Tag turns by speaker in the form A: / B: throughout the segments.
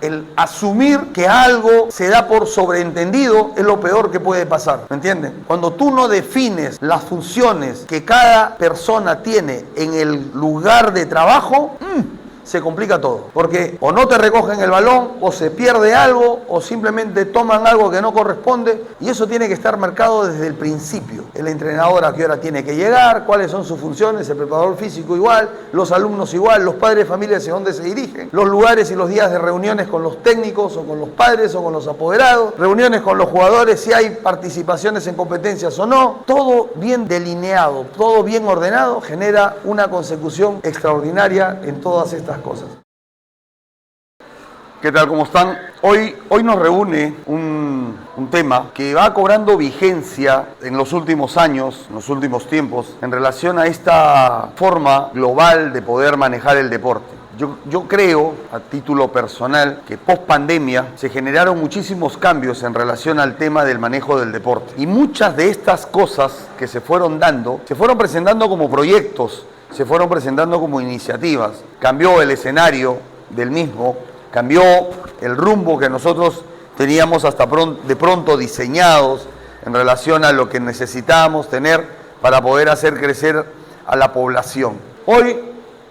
A: El asumir que algo se da por sobreentendido es lo peor que puede pasar, ¿me entienden? Cuando tú no defines las funciones que cada persona tiene en el lugar de trabajo, se complica todo, porque o no te recogen el balón, o se pierde algo, o simplemente toman algo que no corresponde, y eso tiene que estar marcado desde el principio. El entrenador a qué hora tiene que llegar, cuáles son sus funciones, el preparador físico igual, los alumnos igual, los padres de familia hacia dónde se dirigen, los lugares y los días de reuniones con los técnicos, o con los padres, o con los apoderados, reuniones con los jugadores, si hay participaciones en competencias o no, todo bien delineado, todo bien ordenado, genera una consecución extraordinaria en todas estas cosas. ¿Qué tal? ¿Cómo están? Hoy nos reúne un tema que va cobrando vigencia en los últimos años, en los últimos tiempos, en relación a esta forma global de poder manejar el deporte. Yo creo, a título personal, que post pandemia se generaron muchísimos cambios en relación al tema del manejo del deporte. Y muchas de estas cosas que se fueron dando, se fueron presentando como proyectos, se fueron presentando como iniciativas. Cambió el escenario del mismo, cambió el rumbo que nosotros teníamos de pronto diseñados en relación a lo que necesitábamos tener para poder hacer crecer a la población. Hoy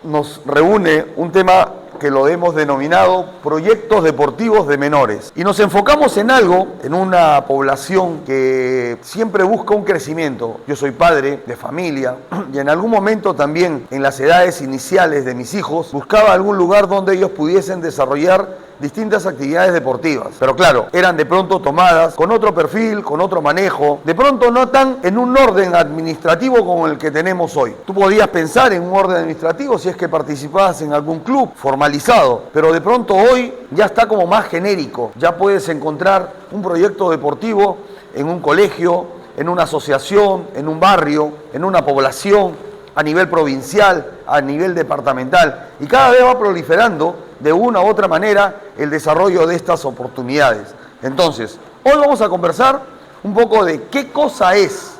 A: nos reúne un tema que lo hemos denominado proyectos deportivos de menores. Y nos enfocamos en algo, en una población que siempre busca un crecimiento. Yo soy padre de familia y en algún momento también en las edades iniciales de mis hijos buscaba algún lugar donde ellos pudiesen desarrollar distintas actividades deportivas. Pero claro, eran de pronto tomadas con otro perfil, con otro manejo, de pronto no tan en un orden administrativo como el que tenemos hoy. Tú podías pensar en un orden administrativo si es que participabas en algún club formalizado, pero de pronto hoy ya está como más genérico. Ya puedes encontrar un proyecto deportivo en un colegio, en una asociación, en un barrio, en una población, a nivel provincial, a nivel departamental, y cada vez va proliferando de una u otra manera el desarrollo de estas oportunidades. Entonces, hoy vamos a conversar un poco de qué cosa es,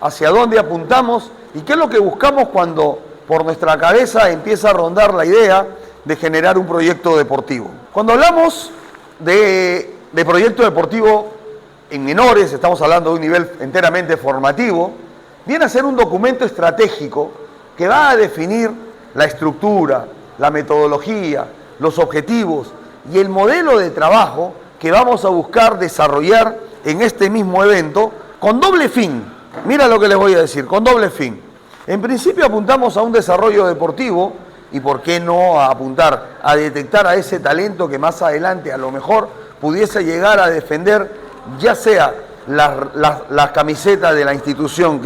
A: hacia dónde apuntamos y qué es lo que buscamos cuando por nuestra cabeza empieza a rondar la idea de generar un proyecto deportivo. Cuando hablamos de proyecto deportivo en menores, estamos hablando de un nivel enteramente formativo, viene a ser un documento estratégico que va a definir la estructura, la metodología, los objetivos y el modelo de trabajo que vamos a buscar desarrollar en este mismo evento con doble fin. Mira lo que les voy a decir, con doble fin. En principio apuntamos a un desarrollo deportivo y por qué no a apuntar a detectar a ese talento que más adelante a lo mejor pudiese llegar a defender ya sea las camisetas de la institución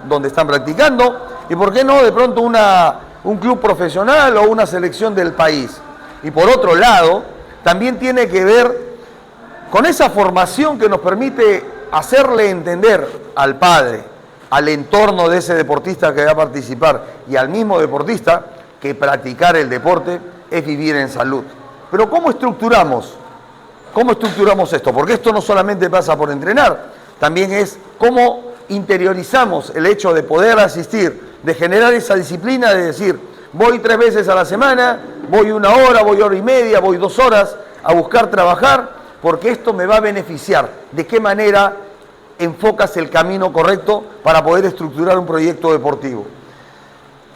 A: donde están practicando y por qué no de pronto un club profesional o una selección del país. Y por otro lado, también tiene que ver con esa formación que nos permite hacerle entender al padre, al entorno de ese deportista que va a participar y al mismo deportista que practicar el deporte es vivir en salud. Pero ¿cómo estructuramos esto? Porque esto no solamente pasa por entrenar, también es cómo interiorizamos el hecho de poder asistir, de generar esa disciplina de decir, voy 3 veces a la semana, voy 1 hora, voy 1 hora y media, voy 2 horas a buscar trabajar, porque esto me va a beneficiar. ¿De qué manera enfocas el camino correcto para poder estructurar un proyecto deportivo?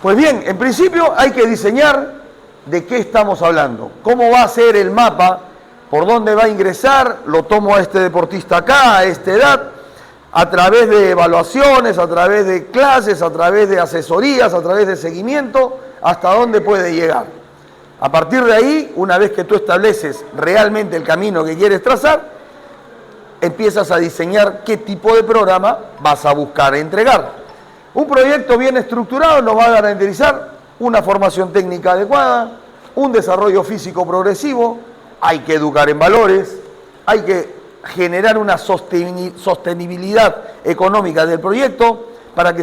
A: Pues bien, en principio hay que diseñar de qué estamos hablando, cómo va a ser el mapa, por dónde va a ingresar, lo tomo a este deportista acá, a esta edad, a través de evaluaciones, a través de clases, a través de asesorías, a través de seguimiento, hasta dónde puede llegar. A partir de ahí, una vez que tú estableces realmente el camino que quieres trazar, empiezas a diseñar qué tipo de programa vas a buscar entregar. Un proyecto bien estructurado nos va a garantizar una formación técnica adecuada, un desarrollo físico progresivo, hay que educar en valores, hay que generar una sostenibilidad económica del proyecto para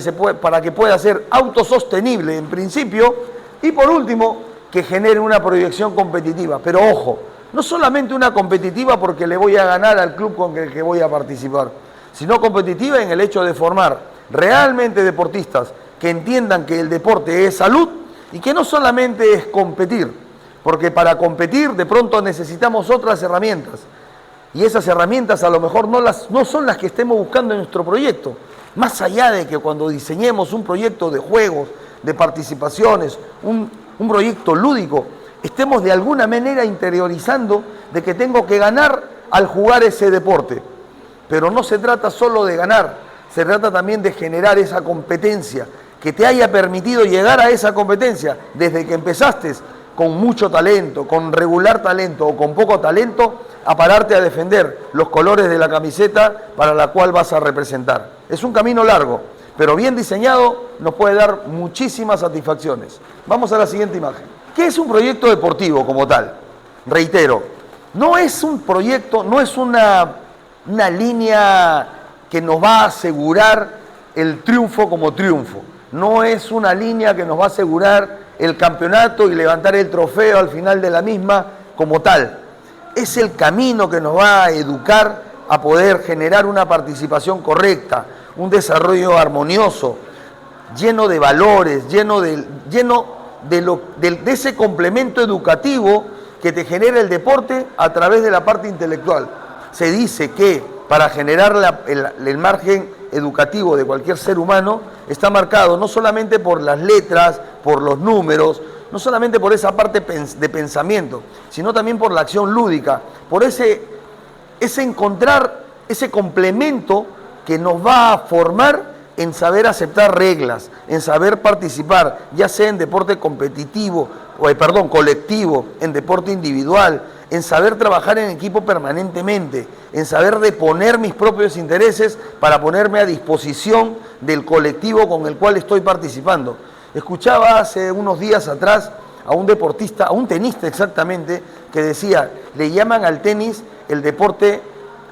A: que pueda ser autosostenible en principio y por último que genere una proyección competitiva. Pero ojo, no solamente una competitiva porque le voy a ganar al club con el que voy a participar, sino competitiva en el hecho de formar realmente deportistas que entiendan que el deporte es salud y que no solamente es competir, porque para competir de pronto necesitamos otras herramientas. Y esas herramientas a lo mejor no son las que estemos buscando en nuestro proyecto. Más allá de que cuando diseñemos un proyecto de juegos, de participaciones, un proyecto lúdico, estemos de alguna manera interiorizando de que tengo que ganar al jugar ese deporte. Pero no se trata solo de ganar, se trata también de generar esa competencia, que te haya permitido llegar a esa competencia desde que empezaste con mucho talento, con regular talento o con poco talento, a pararte a defender los colores de la camiseta para la cual vas a representar. Es un camino largo, pero bien diseñado nos puede dar muchísimas satisfacciones. Vamos a la siguiente imagen. ¿Qué es un proyecto deportivo como tal? Reitero, no es un proyecto, no es una línea que nos va a asegurar el triunfo como triunfo. No es una línea que nos va a asegurar el campeonato y levantar el trofeo al final de la misma como tal. Es el camino que nos va a educar a poder generar una participación correcta, un desarrollo armonioso, lleno de valores, lleno de ese complemento educativo que te genera el deporte a través de la parte intelectual. Se dice que para generar el margen educativo de cualquier ser humano está marcado no solamente por las letras, por los números, no solamente por esa parte de pensamiento, sino también por la acción lúdica, por ese encontrar ese complemento que nos va a formar en saber aceptar reglas, en saber participar, ya sea en deporte competitivo, colectivo, en deporte individual, en saber trabajar en equipo permanentemente, en saber deponer mis propios intereses para ponerme a disposición del colectivo con el cual estoy participando. Escuchaba hace unos días atrás a un deportista, a un tenista exactamente, que decía, le llaman al tenis el deporte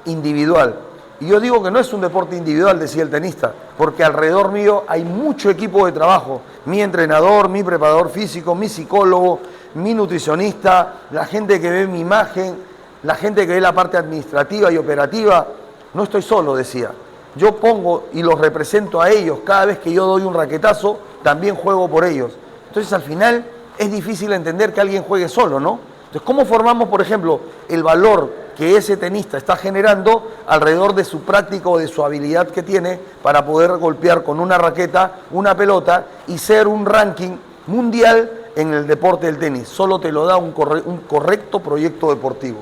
A: individual. Y yo digo que no es un deporte individual, decía el tenista, porque alrededor mío hay mucho equipo de trabajo. Mi entrenador, mi preparador físico, mi psicólogo, mi nutricionista, la gente que ve mi imagen, la gente que ve la parte administrativa y operativa. No estoy solo, decía. Yo pongo y los represento a ellos. Cada vez que yo doy un raquetazo, también juego por ellos. Entonces, al final, es difícil entender que alguien juegue solo, ¿no? Entonces, ¿cómo formamos, por ejemplo, el valor que ese tenista está generando alrededor de su práctica o de su habilidad que tiene para poder golpear con una raqueta, una pelota y ser un ranking mundial en el deporte del tenis? Solo te lo da un correcto proyecto deportivo.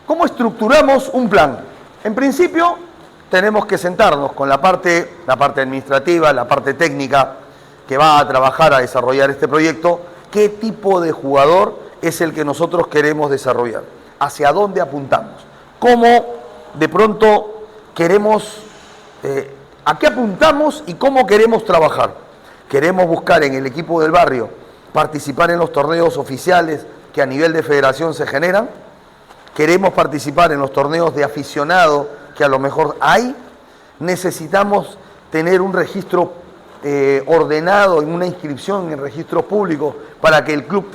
A: ¿Cómo estructuramos un plan? En principio, tenemos que sentarnos con la parte administrativa, la parte técnica que va a trabajar a desarrollar este proyecto. ¿Qué tipo de jugador es el que nosotros queremos desarrollar? ¿Hacia dónde apuntamos? ¿Cómo de pronto queremos, a qué apuntamos y cómo queremos trabajar? ¿Queremos buscar en el equipo del barrio participar en los torneos oficiales que a nivel de federación se generan? ¿Queremos participar en los torneos de aficionado que a lo mejor hay? ¿Necesitamos tener un registro ordenado, en una inscripción en registros públicos para que el club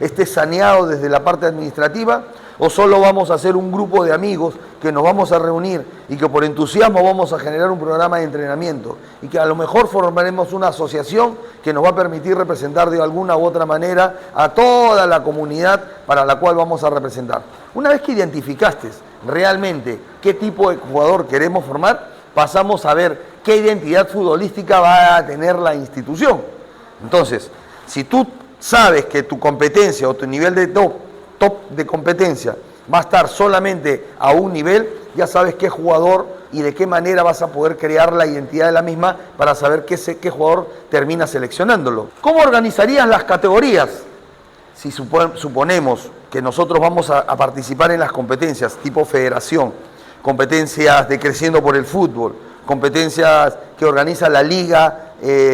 A: esté saneado desde la parte administrativa? ¿O solo vamos a hacer un grupo de amigos que nos vamos a reunir y que por entusiasmo vamos a generar un programa de entrenamiento y que a lo mejor formaremos una asociación que nos va a permitir representar de alguna u otra manera a toda la comunidad para la cual vamos a representar? Una vez que identificaste realmente qué tipo de jugador queremos formar, pasamos a ver qué identidad futbolística va a tener la institución. Entonces, si tú sabes que tu competencia o tu nivel de top de competencia va a estar solamente a un nivel, ya sabes qué jugador y de qué manera vas a poder crear la identidad de la misma para saber qué jugador termina seleccionándolo. ¿Cómo organizarías las categorías? Si suponemos que nosotros vamos a participar en las competencias tipo federación, competencias de Creciendo por el Fútbol, competencias que organiza la liga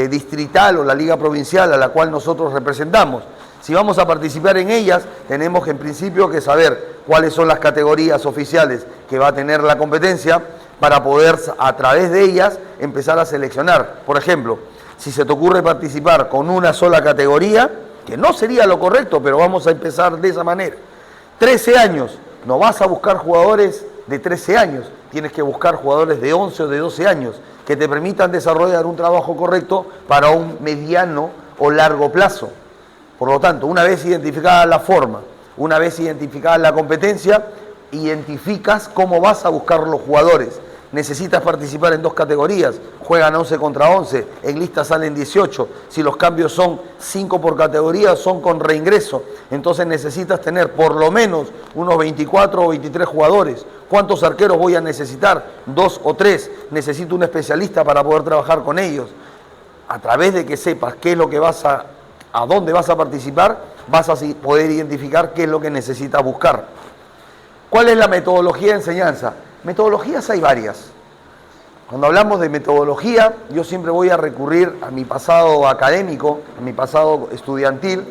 A: distrital o la liga provincial a la cual nosotros representamos. Si vamos a participar en ellas, tenemos en principio que saber cuáles son las categorías oficiales que va a tener la competencia para poder a través de ellas empezar a seleccionar. Por ejemplo, si se te ocurre participar con una sola categoría, que no sería lo correcto, pero vamos a empezar de esa manera. 13 años, no vas a buscar jugadores de 13 años, tienes que buscar jugadores de 11 o de 12 años que te permitan desarrollar un trabajo correcto para un mediano o largo plazo. Por lo tanto, una vez identificada la forma, una vez identificada la competencia, identificas cómo vas a buscar los jugadores. Necesitas participar en 2 categorías, juegan 11 contra 11, en lista salen 18, si los cambios son 5 por categoría, son con reingreso, entonces necesitas tener por lo menos unos 24 o 23 jugadores. ¿Cuántos arqueros voy a necesitar? 2 o 3, necesito un especialista para poder trabajar con ellos. A través de que sepas qué es lo que a dónde vas a participar, vas a poder identificar qué es lo que necesitas buscar. ¿Cuál es la metodología de enseñanza? Metodologías hay varias. Cuando hablamos de metodología, yo siempre voy a recurrir a mi pasado académico, a mi pasado estudiantil,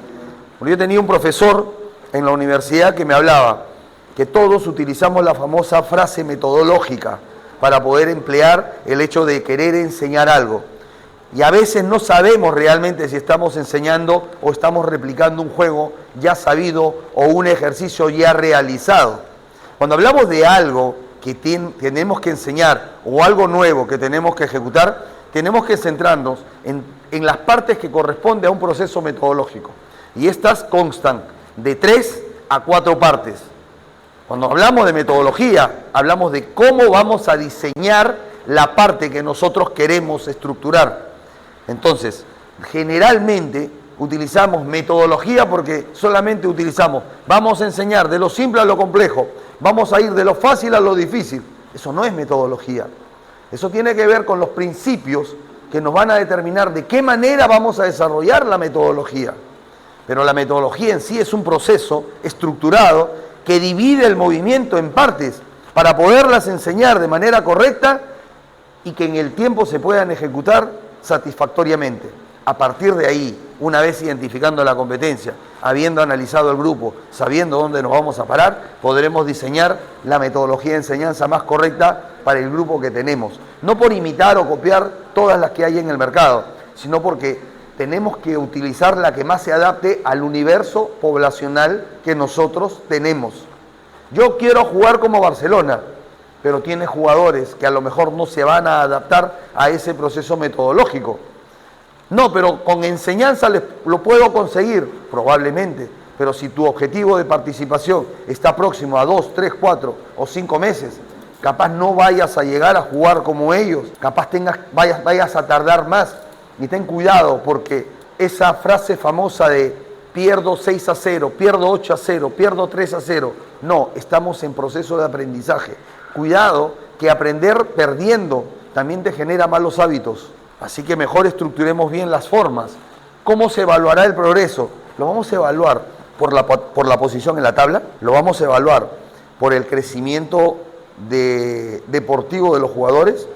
A: porque yo tenía un profesor en la universidad que me hablaba que todos utilizamos la famosa frase metodológica para poder emplear el hecho de querer enseñar algo. Y a veces no sabemos realmente si estamos enseñando o estamos replicando un juego ya sabido o un ejercicio ya realizado. Cuando hablamos de algo que tenemos que enseñar o algo nuevo que tenemos que ejecutar, tenemos que centrarnos en las partes que corresponden a un proceso metodológico. Y estas constan de 3 a 4 partes. Cuando hablamos de metodología, hablamos de cómo vamos a diseñar la parte que nosotros queremos estructurar. Entonces, generalmente utilizamos metodología porque solamente vamos a enseñar de lo simple a lo complejo, vamos a ir de lo fácil a lo difícil. Eso no es metodología. Eso tiene que ver con los principios que nos van a determinar de qué manera vamos a desarrollar la metodología. Pero la metodología en sí es un proceso estructurado que divide el movimiento en partes para poderlas enseñar de manera correcta y que en el tiempo se puedan ejecutar satisfactoriamente. A partir de ahí, una vez identificando la competencia, habiendo analizado el grupo, sabiendo dónde nos vamos a parar, podremos diseñar la metodología de enseñanza más correcta para el grupo que tenemos. No por imitar o copiar todas las que hay en el mercado, sino porque tenemos que utilizar la que más se adapte al universo poblacional que nosotros tenemos. Yo quiero jugar como Barcelona, pero tiene jugadores que a lo mejor no se van a adaptar a ese proceso metodológico. No, pero con enseñanza lo puedo conseguir, probablemente, pero si tu objetivo de participación está próximo a 2, 3, 4 o 5 meses, capaz no vayas a llegar a jugar como ellos, capaz vayas a tardar más. Y ten cuidado, porque esa frase famosa de pierdo 6-0, pierdo 8-0, pierdo 3-0, no, estamos en proceso de aprendizaje. Cuidado, que aprender perdiendo también te genera malos hábitos. Así que mejor estructuremos bien las formas. ¿Cómo se evaluará el progreso? Lo vamos a evaluar por la posición en la tabla, lo vamos a evaluar por el crecimiento deportivo de los jugadores,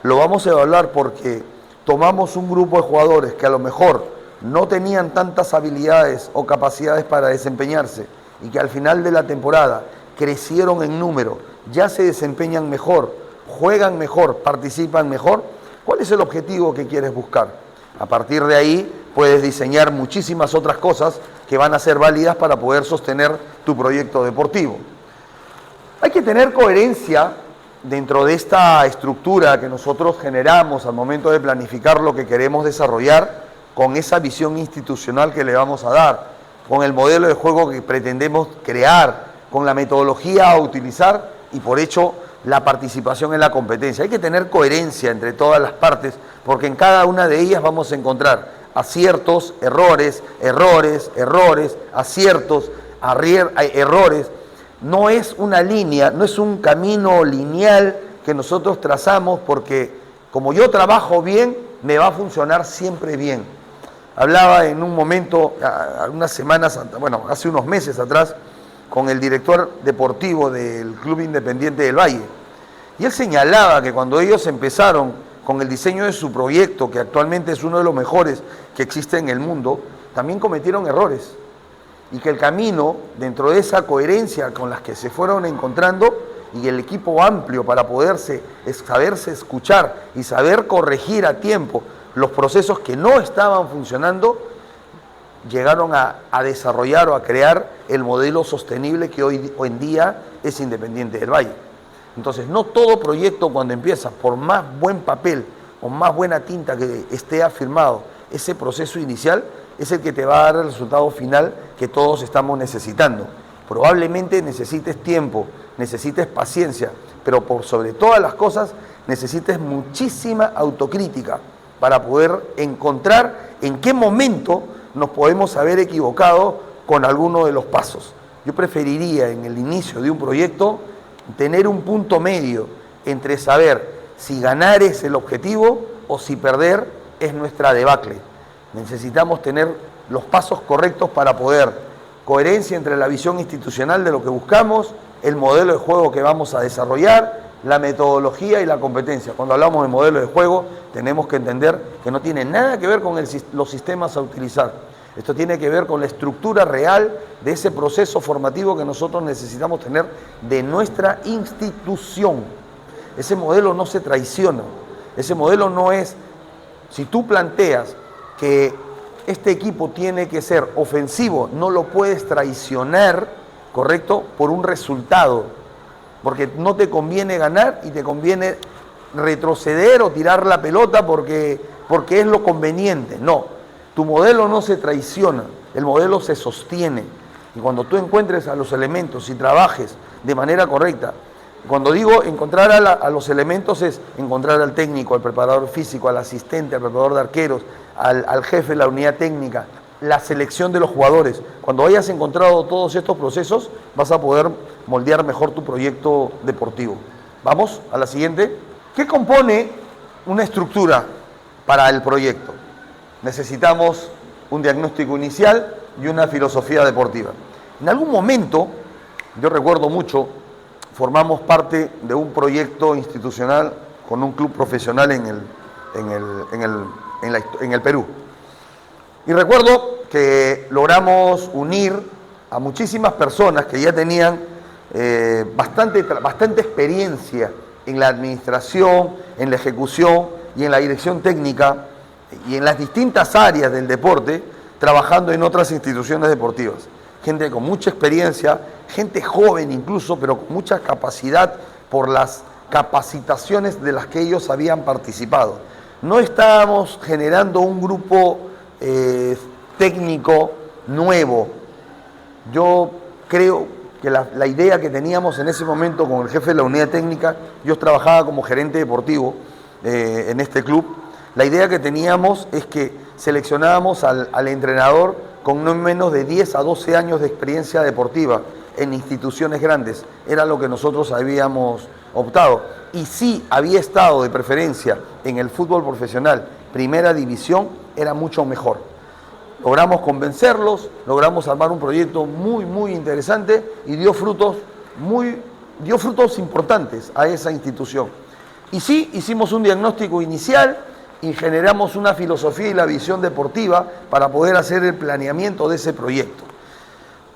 A: lo vamos a evaluar porque tomamos un grupo de jugadores que a lo mejor no tenían tantas habilidades o capacidades para desempeñarse y que al final de la temporada crecieron en número, ya se desempeñan mejor, juegan mejor, participan mejor. ¿Cuál es el objetivo que quieres buscar? A partir de ahí puedes diseñar muchísimas otras cosas que van a ser válidas para poder sostener tu proyecto deportivo. Hay que tener coherencia dentro de esta estructura que nosotros generamos al momento de planificar lo que queremos desarrollar con esa visión institucional que le vamos a dar, con el modelo de juego que pretendemos crear, con la metodología a utilizar y por hecho la participación en la competencia. Hay que tener coherencia entre todas las partes porque en cada una de ellas vamos a encontrar aciertos, errores, aciertos, errores. No es una línea, no es un camino lineal que nosotros trazamos porque como yo trabajo bien, me va a funcionar siempre bien. Hablaba en un momento, hace unos meses atrás, con el director deportivo del Club Independiente del Valle. Y él señalaba que cuando ellos empezaron con el diseño de su proyecto, que actualmente es uno de los mejores que existe en el mundo, también cometieron errores. Y que el camino, dentro de esa coherencia con las que se fueron encontrando, y el equipo amplio para saberse escuchar y saber corregir a tiempo los procesos que no estaban funcionando, llegaron a desarrollar o a crear el modelo sostenible que hoy en día es Independiente del Valle. Entonces, no todo proyecto cuando empieza, por más buen papel o más buena tinta que esté afirmado ese proceso inicial, es el que te va a dar el resultado final que todos estamos necesitando. Probablemente necesites tiempo, necesites paciencia, pero por sobre todas las cosas necesites muchísima autocrítica para poder encontrar en qué momento nos podemos haber equivocado con alguno de los pasos. Yo preferiría en el inicio de un proyecto tener un punto medio entre saber si ganar es el objetivo o si perder es nuestra debacle. Necesitamos tener los pasos correctos para poder, coherencia entre la visión institucional de lo que buscamos, el modelo de juego que vamos a desarrollar, la metodología y la competencia. Cuando hablamos de modelo de juego, tenemos que entender que no tiene nada que ver con los sistemas a utilizar. Esto tiene que ver con la estructura real de ese proceso formativo que nosotros necesitamos tener de nuestra institución. Ese modelo no se traiciona. Ese modelo no es, si tú planteas que este equipo tiene que ser ofensivo, no lo puedes traicionar, ¿correcto?, por un resultado. Porque no te conviene ganar y te conviene retroceder o tirar la pelota porque es lo conveniente. No, tu modelo no se traiciona, el modelo se sostiene. Y cuando tú encuentres a los elementos y trabajes de manera correcta, cuando digo encontrar a los elementos es encontrar al técnico, al preparador físico, al asistente, al preparador de arqueros, al jefe de la unidad técnica, la selección de los jugadores. Cuando hayas encontrado todos estos procesos, vas a poder moldear mejor tu proyecto deportivo. Vamos a la siguiente. ¿Qué compone una estructura para el proyecto? Necesitamos un diagnóstico inicial y una filosofía deportiva. En algún momento, yo recuerdo mucho, formamos parte de un proyecto institucional con un club profesional en el Perú. Y recuerdo que logramos unir a muchísimas personas que ya tenían bastante experiencia en la administración, en la ejecución y en la dirección técnica y en las distintas áreas del deporte, trabajando en otras instituciones deportivas. Gente con mucha experiencia, gente joven incluso, pero con mucha capacidad por las capacitaciones de las que ellos habían participado. No estábamos generando un grupo técnico nuevo. Yo creo que la idea que teníamos en ese momento con el jefe de la unidad técnica, yo trabajaba como gerente deportivo en este club, la idea que teníamos es que seleccionábamos al entrenador con no menos de 10 a 12 años de experiencia deportiva en instituciones grandes. Era lo que nosotros habíamos optado. Y si había estado de preferencia en el fútbol profesional, primera división, era mucho mejor. Logramos convencerlos, logramos armar un proyecto muy interesante y dio frutos importantes a esa institución. Y sí, hicimos un diagnóstico inicial y generamos una filosofía y la visión deportiva para poder hacer el planeamiento de ese proyecto.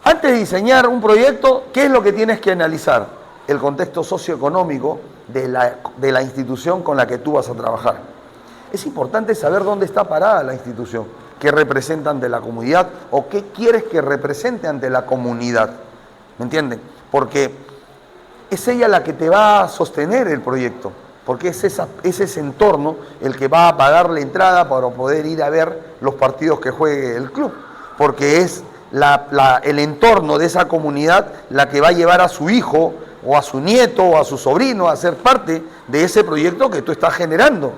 A: Antes de diseñar un proyecto, ¿qué es lo que tienes que analizar? El contexto socioeconómico de la institución con la que tú vas a trabajar. Es importante saber dónde está parada la institución, qué representa ante la comunidad o qué quieres que represente ante la comunidad. ¿Me entienden? Porque es ella la que te va a sostener el proyecto, porque es ese entorno el que va a pagar la entrada para poder ir a ver los partidos que juegue el club, porque es el entorno de esa comunidad la que va a llevar a su hijo o a su nieto o a su sobrino a ser parte de ese proyecto que tú estás generando.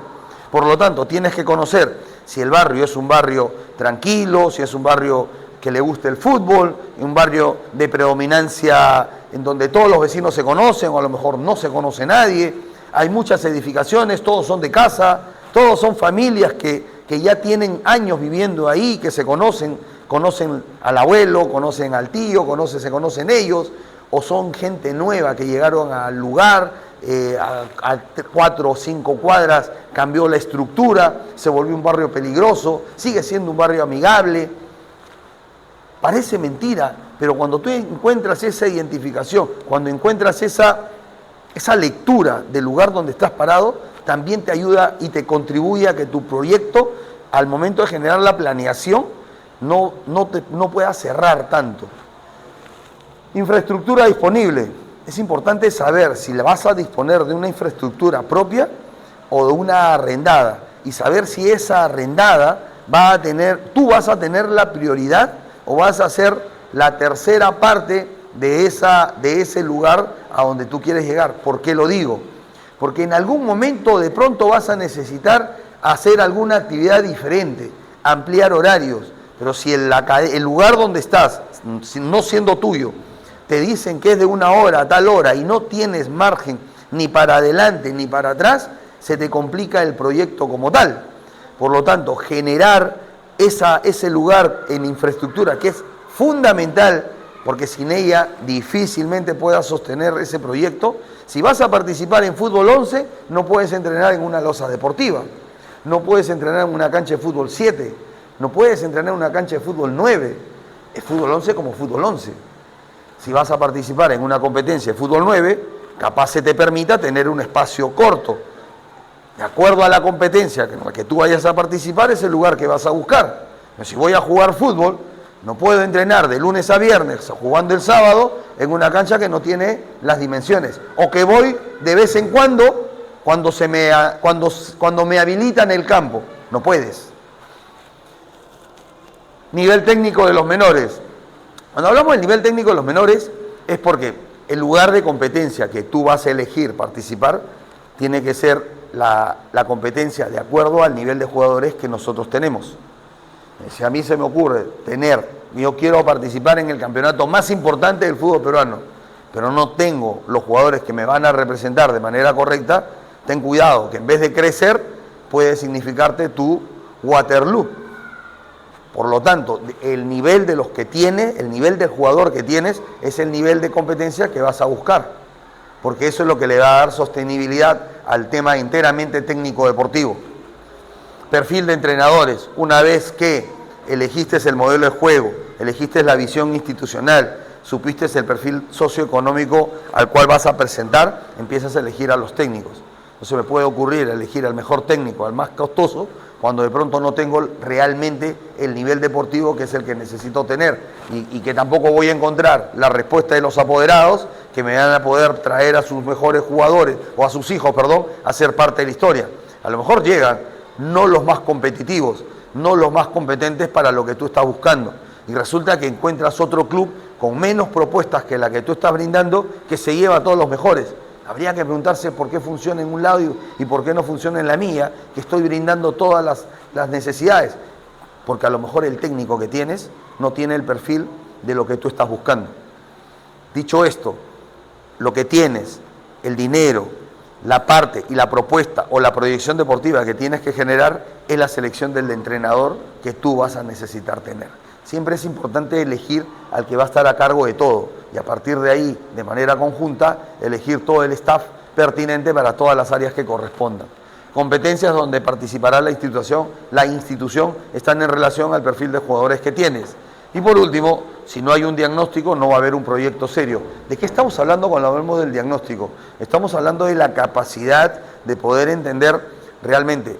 A: Por lo tanto, tienes que conocer si el barrio es un barrio tranquilo, si es un barrio que le guste el fútbol, un barrio de predominancia en donde todos los vecinos se conocen o a lo mejor no se conoce nadie. Hay muchas edificaciones, todos son de casa, todos son familias que ya tienen años viviendo ahí, que se conocen al abuelo, conocen al tío, se conocen ellos, o son gente nueva que llegaron al lugar, a 4 o 5 cuadras cambió la estructura, se volvió un barrio peligroso, sigue siendo un barrio amigable. Parece mentira, pero cuando tú encuentras esa identificación, cuando encuentras esa lectura del lugar donde estás parado, también te ayuda y te contribuye a que tu proyecto, al momento de generar la planeación, no pueda cerrar tanto. Infraestructura disponible. Es importante saber si le vas a disponer de una infraestructura propia o de una arrendada y saber si esa arrendada tú vas a tener la prioridad o vas a ser la tercera parte de ese lugar a donde tú quieres llegar. ¿Por qué lo digo? Porque en algún momento de pronto vas a necesitar hacer alguna actividad diferente, ampliar horarios, pero si el lugar donde estás, no siendo tuyo, te dicen que es de 1 hora a tal hora y no tienes margen ni para adelante ni para atrás, se te complica el proyecto como tal. Por lo tanto, generar ese lugar en infraestructura que es fundamental, porque sin ella difícilmente puedas sostener ese proyecto. Si vas a participar en fútbol 11, no puedes entrenar en una losa deportiva, no puedes entrenar en una cancha de fútbol 7, no puedes entrenar en una cancha de fútbol 9, es fútbol 11 como fútbol 11. Si vas a participar en una competencia de fútbol 9, capaz se te permita tener un espacio corto. De acuerdo a la competencia en la que tú vayas a participar, es el lugar que vas a buscar. Pero si voy a jugar fútbol, no puedo entrenar de lunes a viernes jugando el sábado en una cancha que no tiene las dimensiones. O que voy de vez en cuando me habilitan el campo. No puedes. Nivel técnico de los menores. Cuando hablamos del nivel técnico de los menores, es porque el lugar de competencia que tú vas a elegir participar tiene que ser la competencia de acuerdo al nivel de jugadores que nosotros tenemos. Si a mí se me ocurre yo quiero participar en el campeonato más importante del fútbol peruano, pero no tengo los jugadores que me van a representar de manera correcta, ten cuidado, que en vez de crecer, puede significarte tu Waterloo. Por lo tanto, el nivel de los que tiene, el nivel del jugador que tienes, es el nivel de competencia que vas a buscar, porque eso es lo que le va a dar sostenibilidad al tema enteramente técnico-deportivo. Perfil de entrenadores. Una vez que elegiste el modelo de juego, elegiste la visión institucional, supiste el perfil socioeconómico al cual vas a presentar, empiezas a elegir a los técnicos. No se me puede ocurrir elegir al mejor técnico, al más costoso, cuando de pronto no tengo realmente el nivel deportivo que es el que necesito tener y que tampoco voy a encontrar la respuesta de los apoderados que me van a poder traer a sus mejores jugadores, o a sus hijos, perdón, a ser parte de la historia. A lo mejor llegan no los más competitivos, no los más competentes para lo que tú estás buscando. Y resulta que encuentras otro club con menos propuestas que la que tú estás brindando, que se lleva a todos los mejores. Habría que preguntarse por qué funciona en un lado y por qué no funciona en la mía, que estoy brindando todas las necesidades. Porque a lo mejor el técnico que tienes no tiene el perfil de lo que tú estás buscando. Dicho esto, lo que tienes, el dinero, la parte y la propuesta o la proyección deportiva que tienes que generar es la selección del entrenador que tú vas a necesitar tener. Siempre es importante elegir al que va a estar a cargo de todo y a partir de ahí, de manera conjunta, elegir todo el staff pertinente para todas las áreas que correspondan. Competencias donde participará la institución están en relación al perfil de jugadores que tienes. Y por último, si no hay un diagnóstico, no va a haber un proyecto serio. ¿De qué estamos hablando cuando hablamos del diagnóstico? Estamos hablando de la capacidad de poder entender realmente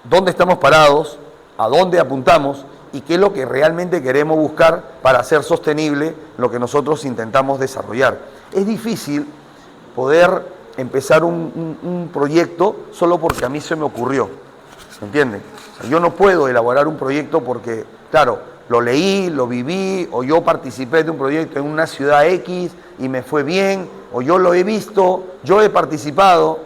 A: dónde estamos parados, a dónde apuntamos y qué es lo que realmente queremos buscar para hacer sostenible lo que nosotros intentamos desarrollar. Es difícil poder empezar un proyecto solo porque a mí se me ocurrió, ¿se entiende? O sea, yo no puedo elaborar un proyecto porque, claro, lo leí, lo viví, o yo participé de un proyecto en una ciudad X y me fue bien, o yo lo he visto, yo he participado.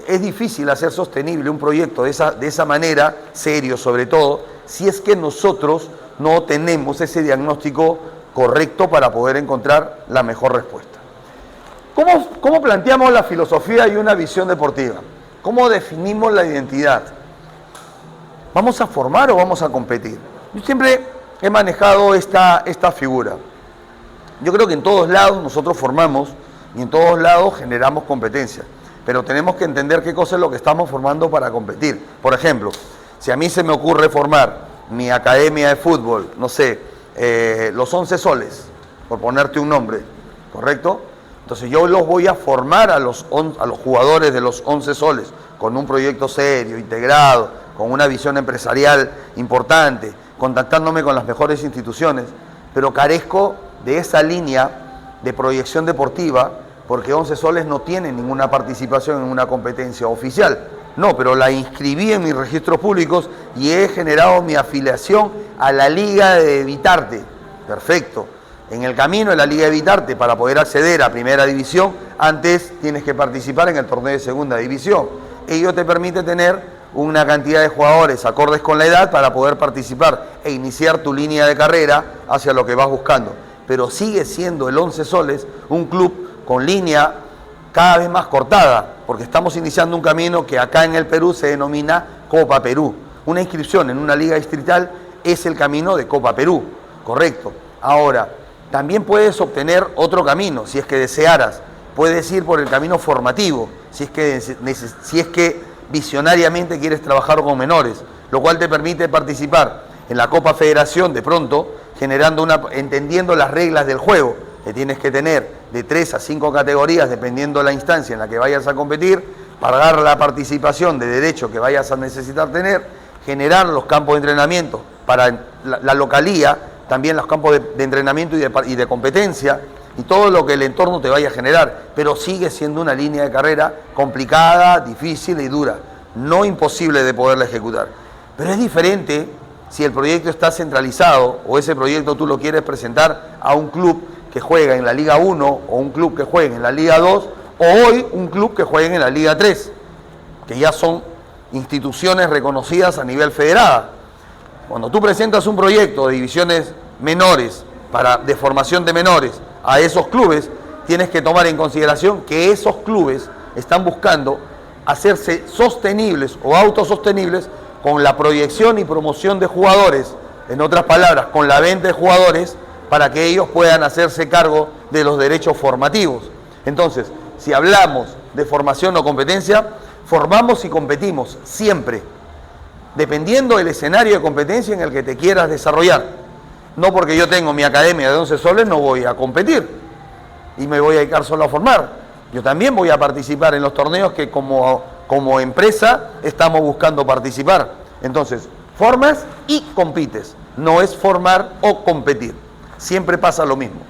A: Es difícil hacer sostenible un proyecto de esa manera, serio sobre todo, si es que nosotros no tenemos ese diagnóstico correcto para poder encontrar la mejor respuesta. ¿Cómo planteamos la filosofía y una visión deportiva? ¿Cómo definimos la identidad? ¿Vamos a formar o vamos a competir? Yo siempre he manejado esta figura. Yo creo que en todos lados nosotros formamos y en todos lados generamos competencia, pero tenemos que entender qué cosa es lo que estamos formando para competir. Por ejemplo, si a mí se me ocurre formar mi academia de fútbol, no sé, los 11 soles, por ponerte un nombre, ¿correcto? Entonces yo los voy a formar a los jugadores de los 11 soles con un proyecto serio, integrado, con una visión empresarial importante, contactándome con las mejores instituciones, pero carezco de esa línea de proyección deportiva porque 11 soles no tienen ninguna participación en una competencia oficial. No, pero la inscribí en mis registros públicos y he generado mi afiliación a la Liga de Vitarte. Perfecto. En el camino de la Liga de Vitarte, para poder acceder a Primera División, antes tienes que participar en el torneo de Segunda División. Ello te permite tener una cantidad de jugadores acordes con la edad para poder participar e iniciar tu línea de carrera hacia lo que vas buscando. Pero sigue siendo el Once Soles un club con línea cada vez más cortada, porque estamos iniciando un camino que acá en el Perú se denomina Copa Perú. Una inscripción en una liga distrital es el camino de Copa Perú, correcto. Ahora, también puedes obtener otro camino, si es que desearas. Puedes ir por el camino formativo, si es que visionariamente quieres trabajar con menores, lo cual te permite participar en la Copa Federación de pronto, entendiendo las reglas del juego, que tienes que tener de 3 a 5 categorías, dependiendo de la instancia en la que vayas a competir, pagar la participación de derecho que vayas a necesitar tener, generar los campos de entrenamiento para la localía, también los campos de entrenamiento y de competencia, y todo lo que el entorno te vaya a generar, pero sigue siendo una línea de carrera complicada, difícil y dura, no imposible de poderla ejecutar. Pero es diferente si el proyecto está centralizado o ese proyecto tú lo quieres presentar a un club que juega en la Liga 1 o un club que juegue en la Liga 2 o hoy un club que juegue en la Liga 3, que ya son instituciones reconocidas a nivel federada. Cuando tú presentas un proyecto de divisiones menores, de formación de menores, a esos clubes, tienes que tomar en consideración que esos clubes están buscando hacerse sostenibles o autosostenibles con la proyección y promoción de jugadores, en otras palabras, con la venta de jugadores, para que ellos puedan hacerse cargo de los derechos formativos. Entonces, si hablamos de formación o competencia, formamos y competimos siempre, dependiendo del escenario de competencia en el que te quieras desarrollar. No porque yo tengo mi academia de 11 soles no voy a competir y me voy a dedicar solo a formar. Yo también voy a participar en los torneos que como empresa estamos buscando participar. Entonces, formas y compites. No es formar o competir. Siempre pasa lo mismo.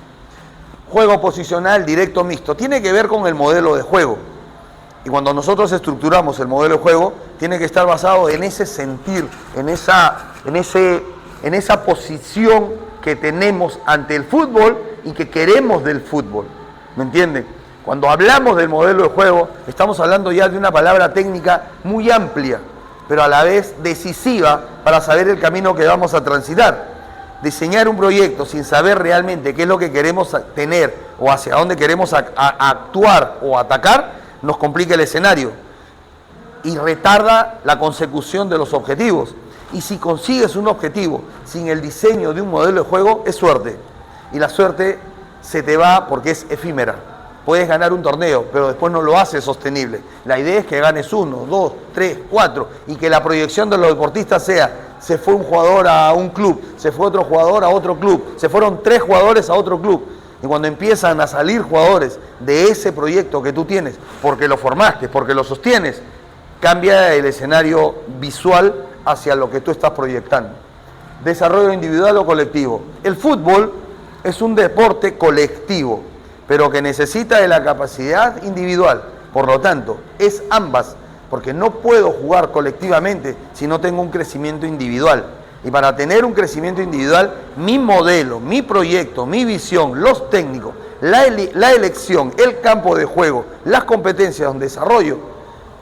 A: Juego posicional, directo, mixto. Tiene que ver con el modelo de juego. Y cuando nosotros estructuramos el modelo de juego, tiene que estar basado en ese sentir, en esa posición que tenemos ante el fútbol y que queremos del fútbol. ¿Me entienden? Cuando hablamos del modelo de juego, estamos hablando ya de una palabra técnica muy amplia, pero a la vez decisiva para saber el camino que vamos a transitar. Diseñar un proyecto sin saber realmente qué es lo que queremos tener o hacia dónde queremos actuar o atacar, nos complica el escenario y retarda la consecución de los objetivos. Y si consigues un objetivo sin el diseño de un modelo de juego, es suerte. Y la suerte se te va porque es efímera. Puedes ganar un torneo, pero después no lo haces sostenible. La idea es que ganes 1, 2, 3, 4 y que la proyección de los deportistas sea: se fue un jugador a un club, se fue otro jugador a otro club, se fueron 3 jugadores a otro club. Y cuando empiezan a salir jugadores de ese proyecto que tú tienes, porque lo formaste, porque lo sostienes, cambia el escenario visual hacia lo que tú estás proyectando. Desarrollo individual o colectivo. El fútbol es un deporte colectivo, pero que necesita de la capacidad individual. Por lo tanto, es ambas, porque no puedo jugar colectivamente si no tengo un crecimiento individual. Y para tener un crecimiento individual, mi modelo, mi proyecto, mi visión, los técnicos, la elección, el campo de juego, las competencias donde desarrollo,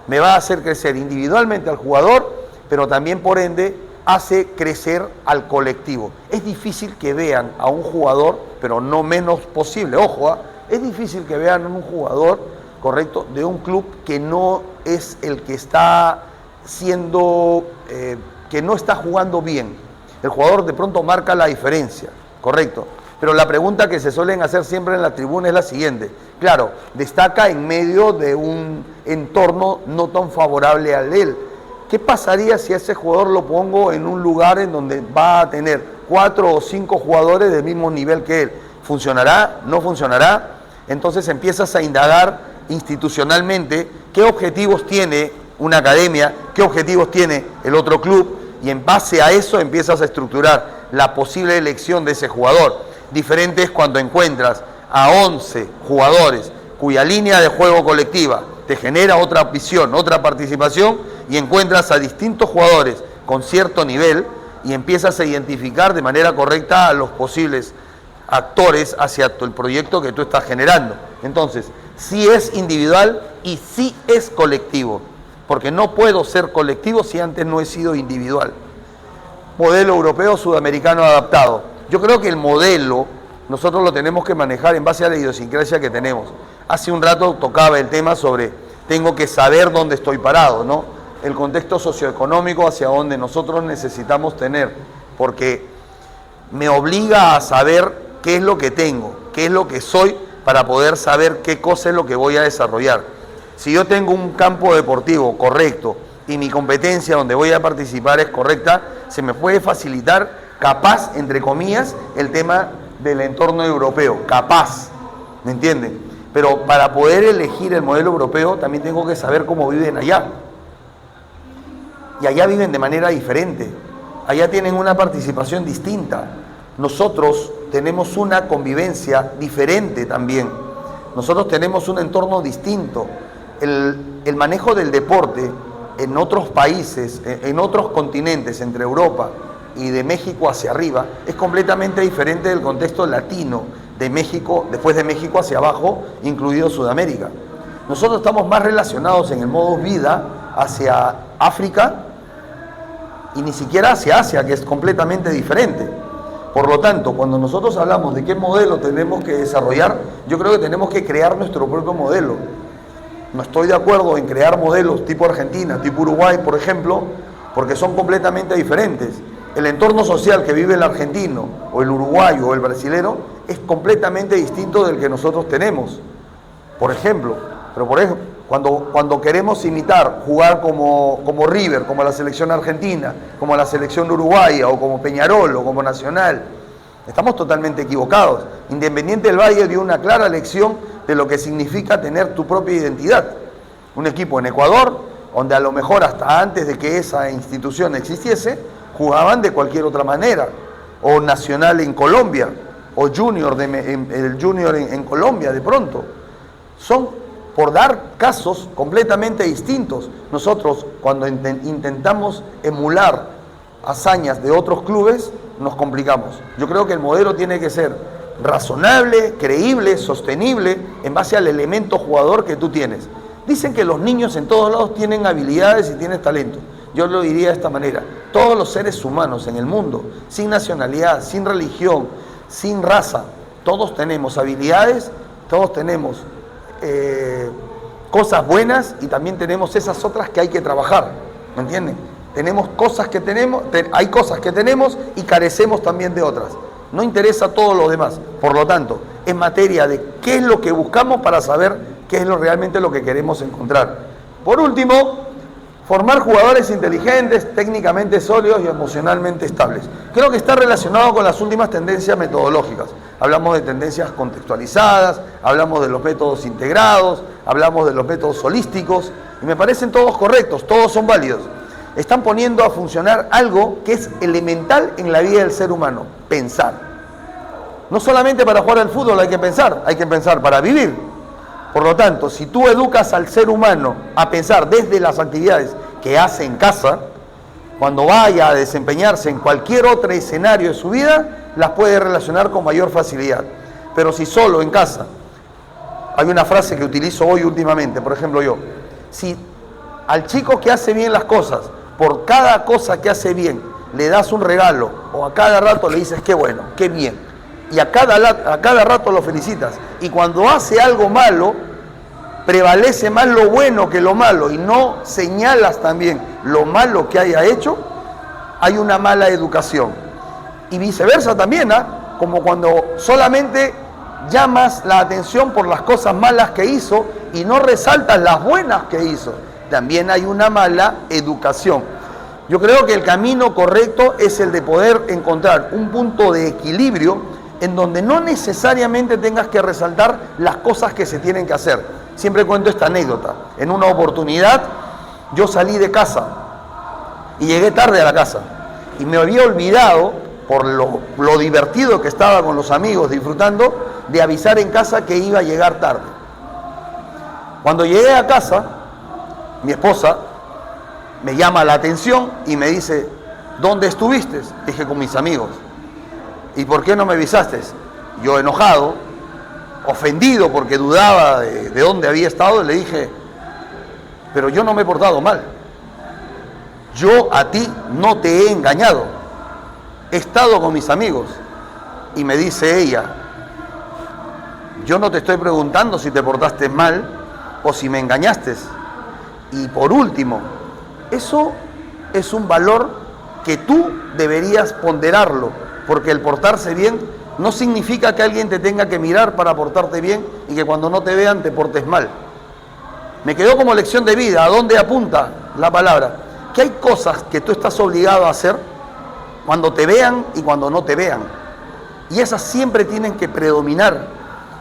A: me va a hacer crecer individualmente al jugador, pero también por ende hace crecer al colectivo. Es difícil que vean a un jugador, pero no menos posible, ojo, es difícil que vean a un jugador, correcto, de un club que no es el que está que no está jugando bien. El jugador de pronto marca la diferencia, correcto. Pero la pregunta que se suelen hacer siempre en la tribuna es la siguiente. Claro, destaca en medio de un entorno no tan favorable a él. ¿Qué pasaría si a ese jugador lo pongo en un lugar en donde va a tener 4 o 5 jugadores del mismo nivel que él? ¿Funcionará? ¿No funcionará? Entonces empiezas a indagar institucionalmente qué objetivos tiene una academia, qué objetivos tiene el otro club, y en base a eso empiezas a estructurar la posible elección de ese jugador. Diferente es cuando encuentras a 11 jugadores cuya línea de juego colectiva te genera otra visión, otra participación y encuentras a distintos jugadores con cierto nivel y empiezas a identificar de manera correcta a los posibles actores hacia el proyecto que tú estás generando. Entonces, sí es individual y sí es colectivo, porque no puedo ser colectivo si antes no he sido individual. Modelo europeo sudamericano adaptado. Yo creo que el modelo nosotros lo tenemos que manejar en base a la idiosincrasia que tenemos. Hace un rato tocaba el tema sobre tengo que saber dónde estoy parado, ¿no? El contexto socioeconómico hacia donde nosotros necesitamos tener, porque me obliga a saber qué es lo que tengo, qué es lo que soy, para poder saber qué cosa es lo que voy a desarrollar. Si yo tengo un campo deportivo correcto y mi competencia donde voy a participar es correcta, se me puede facilitar, capaz, entre comillas, el tema del entorno europeo, capaz, ¿me entienden? Pero para poder elegir el modelo europeo también tengo que saber cómo viven allá. Y allá viven de manera diferente, allá tienen una participación distinta. Nosotros tenemos una convivencia diferente también. Nosotros tenemos un entorno distinto. El manejo del deporte en otros países, en otros continentes, entre Europa y de México hacia arriba, es completamente diferente del contexto latino, de México, después de México hacia abajo, incluido Sudamérica. Nosotros estamos más relacionados en el modus vida hacia África y ni siquiera hacia Asia, que es completamente diferente. Por lo tanto, cuando nosotros hablamos de qué modelo tenemos que desarrollar, yo creo que tenemos que crear nuestro propio modelo. No estoy de acuerdo en crear modelos tipo Argentina, tipo Uruguay, por ejemplo, porque son completamente diferentes. El entorno social que vive el argentino, o el uruguayo, o el brasilero, es completamente distinto del que nosotros tenemos. Por ejemplo, cuando queremos imitar, jugar como River, como la selección argentina, como la selección uruguaya, o como Peñarol, o como Nacional, estamos totalmente equivocados. Independiente del Valle dio una clara lección de lo que significa tener tu propia identidad. Un equipo en Ecuador, donde a lo mejor hasta antes de que esa institución existiese, jugaban de cualquier otra manera. O Nacional en Colombia, o Junior, el Junior en Colombia de pronto. Son, por dar casos completamente distintos. Nosotros, cuando intentamos emular hazañas de otros clubes, nos complicamos. Yo creo que el modelo tiene que ser razonable, creíble, sostenible, en base al elemento jugador que tú tienes. Dicen que los niños en todos lados tienen habilidades y tienen talento. Yo lo diría de esta manera: todos los seres humanos en el mundo, sin nacionalidad, sin religión, sin raza, todos tenemos habilidades, todos tenemos cosas buenas y también tenemos esas otras que hay que trabajar, ¿me entienden? Tenemos cosas que tenemos, hay cosas que tenemos y carecemos también de otras. No interesa todo lo demás. Por lo tanto, es materia de qué es lo que buscamos para saber qué es realmente lo que queremos encontrar. Por último, formar jugadores inteligentes, técnicamente sólidos y emocionalmente estables. Creo que está relacionado con las últimas tendencias metodológicas. Hablamos de tendencias contextualizadas, hablamos de los métodos integrados, hablamos de los métodos holísticos, y me parecen todos correctos, todos son válidos. Están poniendo a funcionar algo que es elemental en la vida del ser humano: pensar. No solamente para jugar al fútbol hay que pensar para vivir. Por lo tanto, si tú educas al ser humano a pensar desde las actividades que hace en casa, cuando vaya a desempeñarse en cualquier otro escenario de su vida, las puede relacionar con mayor facilidad. Pero si solo en casa, hay una frase que utilizo hoy últimamente, por ejemplo yo, si al chico que hace bien las cosas, por cada cosa que hace bien, le das un regalo, o a cada rato le dices qué bueno, qué bien, y a cada rato lo felicitas, y cuando hace algo malo, prevalece más lo bueno que lo malo, y no señalas también lo malo que haya hecho, hay una mala educación. Y viceversa también, como cuando solamente llamas la atención por las cosas malas que hizo y no resaltas las buenas que hizo, también hay una mala educación. Yo creo que el camino correcto es el de poder encontrar un punto de equilibrio en donde no necesariamente tengas que resaltar las cosas que se tienen que hacer. Siempre cuento esta anécdota. En una oportunidad yo salí de casa y llegué tarde a la casa y me había olvidado, por lo divertido que estaba con los amigos disfrutando, de avisar en casa que iba a llegar tarde. Cuando llegué a casa, mi esposa me llama la atención y me dice, ¿dónde estuviste? Dije, con mis amigos. ¿Y por qué no me avisaste? Yo enojado, ofendido porque dudaba de dónde había estado, le dije, pero yo no me he portado mal. Yo a ti no te he engañado. He estado con mis amigos. Y me dice ella, yo no te estoy preguntando si te portaste mal o si me engañaste. Y por último, eso es un valor que tú deberías ponderarlo, porque el portarse bien no significa que alguien te tenga que mirar para portarte bien y que cuando no te vean te portes mal. Me quedó como lección de vida. ¿A dónde apunta la palabra? Que hay cosas que tú estás obligado a hacer cuando te vean y cuando no te vean. Y esas siempre tienen que predominar.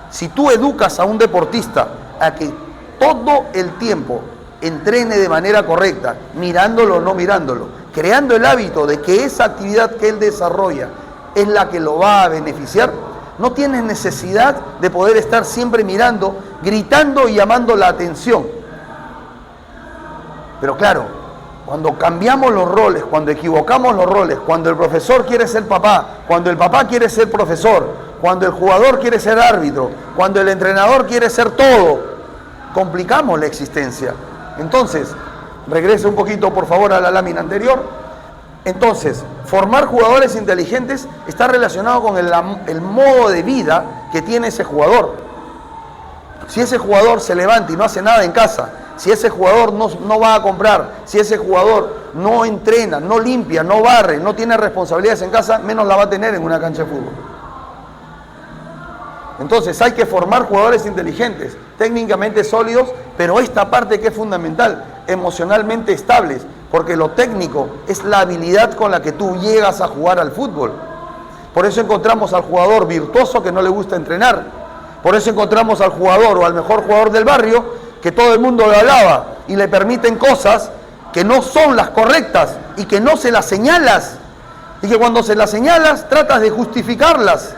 A: Si tú educas a un deportista a que todo el tiempo entrene de manera correcta, mirándolo o no mirándolo, creando el hábito de que esa actividad que él desarrolla es la que lo va a beneficiar, no tienes necesidad de poder estar siempre mirando, gritando y llamando la atención. Pero claro, cuando cambiamos los roles, cuando equivocamos los roles, cuando el profesor quiere ser papá, cuando el papá quiere ser profesor, cuando el jugador quiere ser árbitro, cuando el entrenador quiere ser todo, complicamos la existencia. Entonces, regrese un poquito por favor a la lámina anterior. Entonces, formar jugadores inteligentes está relacionado con el modo de vida que tiene ese jugador. Si ese jugador se levanta y no hace nada en casa, si ese jugador no va a comprar, si ese jugador no entrena, no limpia, no barre, no tiene responsabilidades en casa, menos la va a tener en una cancha de fútbol. Entonces hay que formar jugadores inteligentes, técnicamente sólidos, pero esta parte que es fundamental, emocionalmente estables, porque lo técnico es la habilidad con la que tú llegas a jugar al fútbol. Por eso encontramos al jugador virtuoso que no le gusta entrenar. Por eso encontramos al jugador o al mejor jugador del barrio que todo el mundo le alaba y le permiten cosas que no son las correctas y que no se las señalas. Y que cuando se las señalas tratas de justificarlas.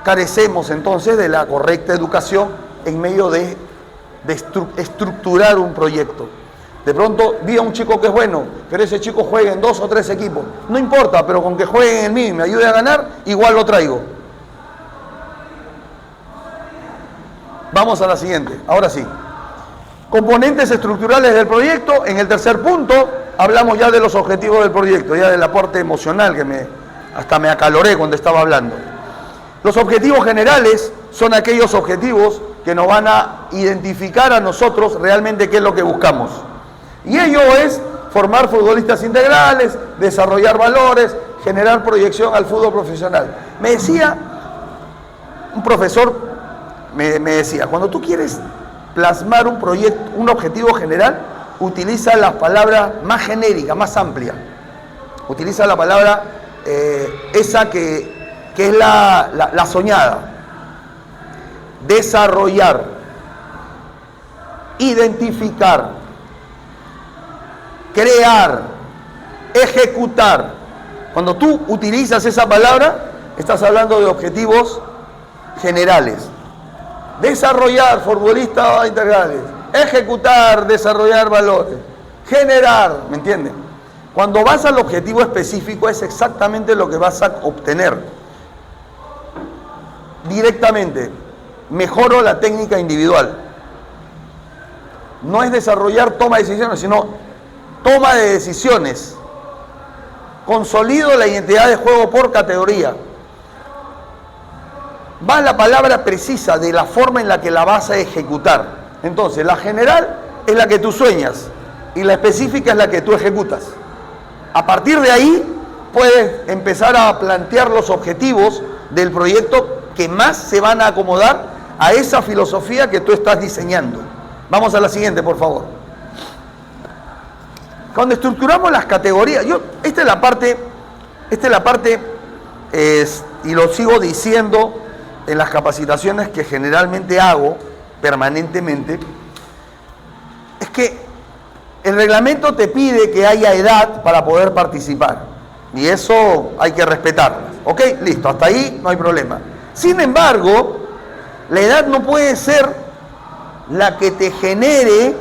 A: Carecemos entonces de la correcta educación en medio de estructurar un proyecto. De pronto vi a un chico que es bueno, pero ese chico juega en 2 o 3 equipos. No importa, pero con que juegue en el mío y me ayude a ganar, igual lo traigo. Vamos a la siguiente, ahora sí. Componentes estructurales del proyecto. En el tercer punto hablamos ya de los objetivos del proyecto, ya del aporte emocional que hasta me acaloré cuando estaba hablando. Los objetivos generales son aquellos objetivos que nos van a identificar a nosotros realmente qué es lo que buscamos. Y ello es formar futbolistas integrales, desarrollar valores, generar proyección al fútbol profesional. Me decía un profesor, me decía, cuando tú quieres plasmar un proyecto, un objetivo general, utiliza la palabra más genérica, más amplia. Utiliza la palabra esa que es la soñada. Desarrollar, identificar, crear, ejecutar. Cuando tú utilizas esa palabra, estás hablando de objetivos generales. Desarrollar futbolistas integrales, ejecutar, desarrollar valores, generar, ¿me entienden? Cuando vas al objetivo específico es exactamente lo que vas a obtener. Directamente, mejoro la técnica individual. No es desarrollar toma de decisiones, sino toma de decisiones. Consolido la identidad de juego por categoría. Va la palabra precisa de la forma en la que la vas a ejecutar. Entonces, la general es la que tú sueñas y la específica es la que tú ejecutas. A partir de ahí, puedes empezar a plantear los objetivos del proyecto que más se van a acomodar a esa filosofía que tú estás diseñando. Vamos a la siguiente, por favor. Cuando estructuramos las categorías, esta es la parte, y lo sigo diciendo en las capacitaciones que generalmente hago permanentemente, es que el reglamento te pide que haya edad para poder participar. Y eso hay que respetarlo. ¿Ok? Listo, hasta ahí no hay problema. Sin embargo, la edad no puede ser la que te genere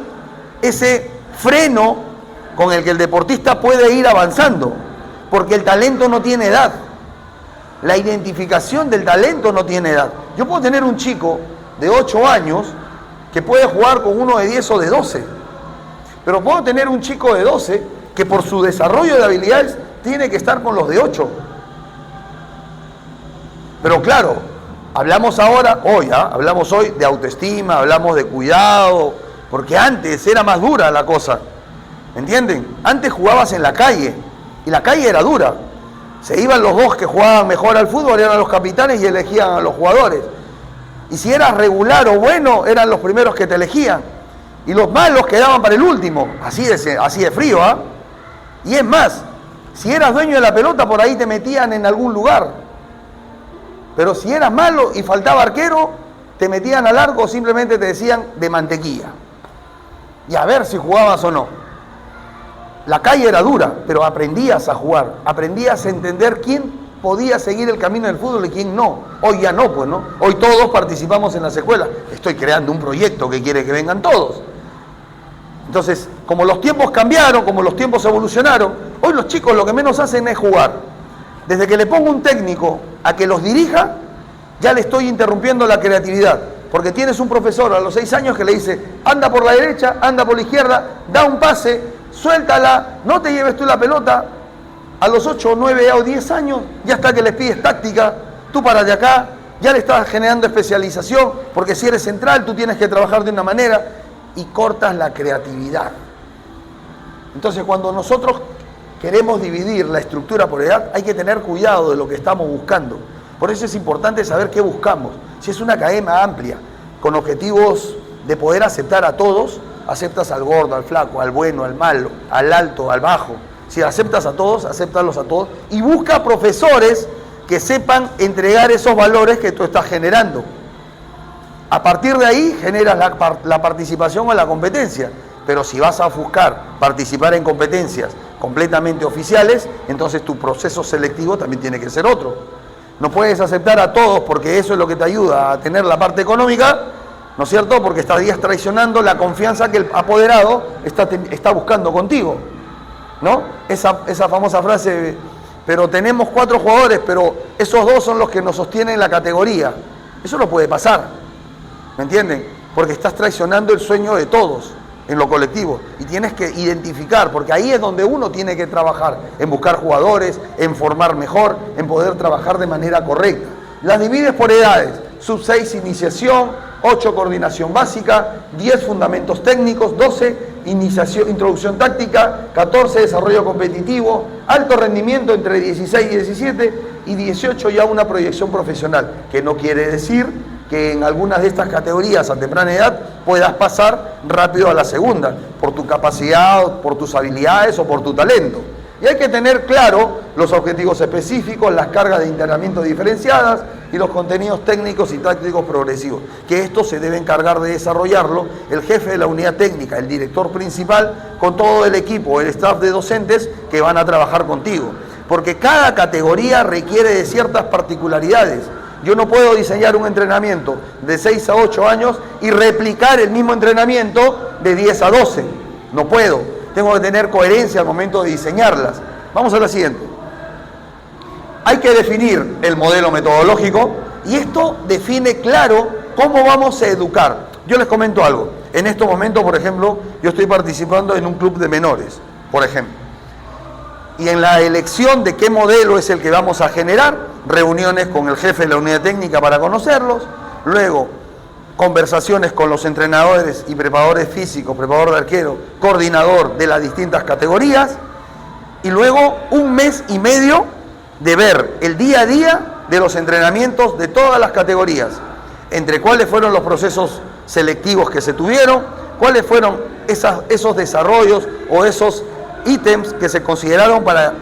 A: ese freno con el que el deportista puede ir avanzando, porque el talento no tiene edad. La identificación del talento no tiene edad. Yo puedo tener un chico de 8 años que puede jugar con uno de 10 o de 12, pero puedo tener un chico de 12 que por su desarrollo de habilidades tiene que estar con los de 8. Pero claro, hablamos hoy de autoestima, hablamos de cuidado, porque antes era más dura la cosa, ¿entienden? Antes jugabas en la calle, y la calle era dura. Se iban los dos que jugaban mejor al fútbol, eran los capitanes y elegían a los jugadores. Y si eras regular o bueno, eran los primeros que te elegían. Y los malos quedaban para el último, así de frío, ¿ah? Y es más, si eras dueño de la pelota, por ahí te metían en algún lugar. Pero si eras malo y faltaba arquero, te metían al arco o simplemente te decían de mantequilla. Y a ver si jugabas o no. La calle era dura, pero aprendías a jugar, aprendías a entender quién podía seguir el camino del fútbol y quién no. Hoy ya no, pues, ¿no? Hoy todos participamos en las escuelas. Estoy creando un proyecto que quiere que vengan todos. Entonces, como los tiempos cambiaron, como los tiempos evolucionaron, hoy los chicos lo que menos hacen es jugar. Desde que le pongo un técnico a que los dirija, ya le estoy interrumpiendo la creatividad. Porque tienes un profesor a los 6 años que le dice, anda por la derecha, anda por la izquierda, da un pase, suéltala, no te lleves tú la pelota. A los 8, 9 o 10 años ya está que les pides táctica, tú para de acá, ya le estás generando especialización, porque si eres central tú tienes que trabajar de una manera y cortas la creatividad. Entonces cuando nosotros queremos dividir la estructura por edad, hay que tener cuidado de lo que estamos buscando. Por eso es importante saber qué buscamos. Si es una academia amplia, con objetivos de poder aceptar a todos, aceptas al gordo, al flaco, al bueno, al malo, al alto, al bajo. Si aceptas a todos, acéptalos a todos. Y busca profesores que sepan entregar esos valores que tú estás generando. A partir de ahí generas la participación o la competencia. Pero si vas a buscar participar en competencias completamente oficiales, entonces tu proceso selectivo también tiene que ser otro. No puedes aceptar a todos porque eso es lo que te ayuda a tener la parte económica, ¿no es cierto? Porque estarías traicionando la confianza que el apoderado está buscando contigo, ¿no? Esa famosa frase, pero tenemos 4 jugadores, pero esos 2 son los que nos sostienen la categoría. Eso no puede pasar, ¿me entienden? Porque estás traicionando el sueño de todos en lo colectivo y tienes que identificar, porque ahí es donde uno tiene que trabajar, en buscar jugadores, en formar mejor, en poder trabajar de manera correcta. Las divides por edades, sub 6 iniciación, 8 coordinación básica, 10 fundamentos técnicos, 12 introducción táctica, 14 desarrollo competitivo, alto rendimiento entre 16 y 17 y 18 ya una proyección profesional, que no quiere decir que en algunas de estas categorías a temprana edad puedas pasar rápido a la segunda, por tu capacidad, por tus habilidades o por tu talento. Y hay que tener claro los objetivos específicos, las cargas de internamiento diferenciadas y los contenidos técnicos y tácticos progresivos, que esto se debe encargar de desarrollarlo el jefe de la unidad técnica, el director principal, con todo el equipo, el staff de docentes que van a trabajar contigo. Porque cada categoría requiere de ciertas particularidades. Yo no puedo diseñar un entrenamiento de 6 a 8 años y replicar el mismo entrenamiento de 10 a 12. No puedo. Tengo que tener coherencia al momento de diseñarlas. Vamos a la siguiente. Hay que definir el modelo metodológico y esto define claro cómo vamos a educar. Yo les comento algo. En estos momentos, por ejemplo, yo estoy participando en un club de menores, por ejemplo. Y en la elección de qué modelo es el que vamos a generar, reuniones con el jefe de la unidad técnica para conocerlos, luego conversaciones con los entrenadores y preparadores físicos, preparador de arquero, coordinador de las distintas categorías, y luego 1 mes y medio de ver el día a día de los entrenamientos de todas las categorías, entre cuáles fueron los procesos selectivos que se tuvieron, cuáles fueron esos desarrollos o esos ítems que se consideraron para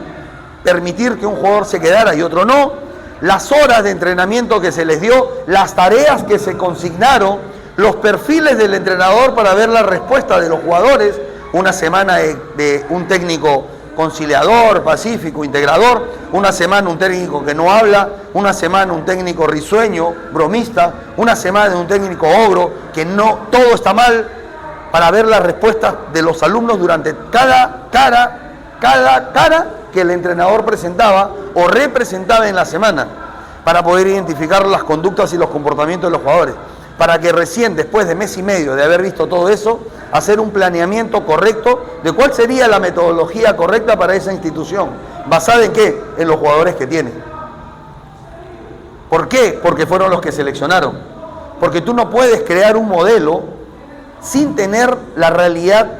A: permitir que un jugador se quedara y otro no, las horas de entrenamiento que se les dio, las tareas que se consignaron, los perfiles del entrenador para ver la respuesta de los jugadores, una semana de un técnico conciliador, pacífico, integrador, una semana un técnico que no habla, una semana un técnico risueño, bromista, una semana un técnico ogro, que no, todo está mal, para ver las respuestas de los alumnos durante cada cara que el entrenador presentaba o representaba en la semana, para poder identificar las conductas y los comportamientos de los jugadores, para que recién después de mes y medio de haber visto todo eso, hacer un planeamiento correcto de cuál sería la metodología correcta para esa institución. ¿Basada en qué? En los jugadores que tiene. ¿Por qué? Porque fueron los que seleccionaron. Porque tú no puedes crear un modelo sin tener la realidad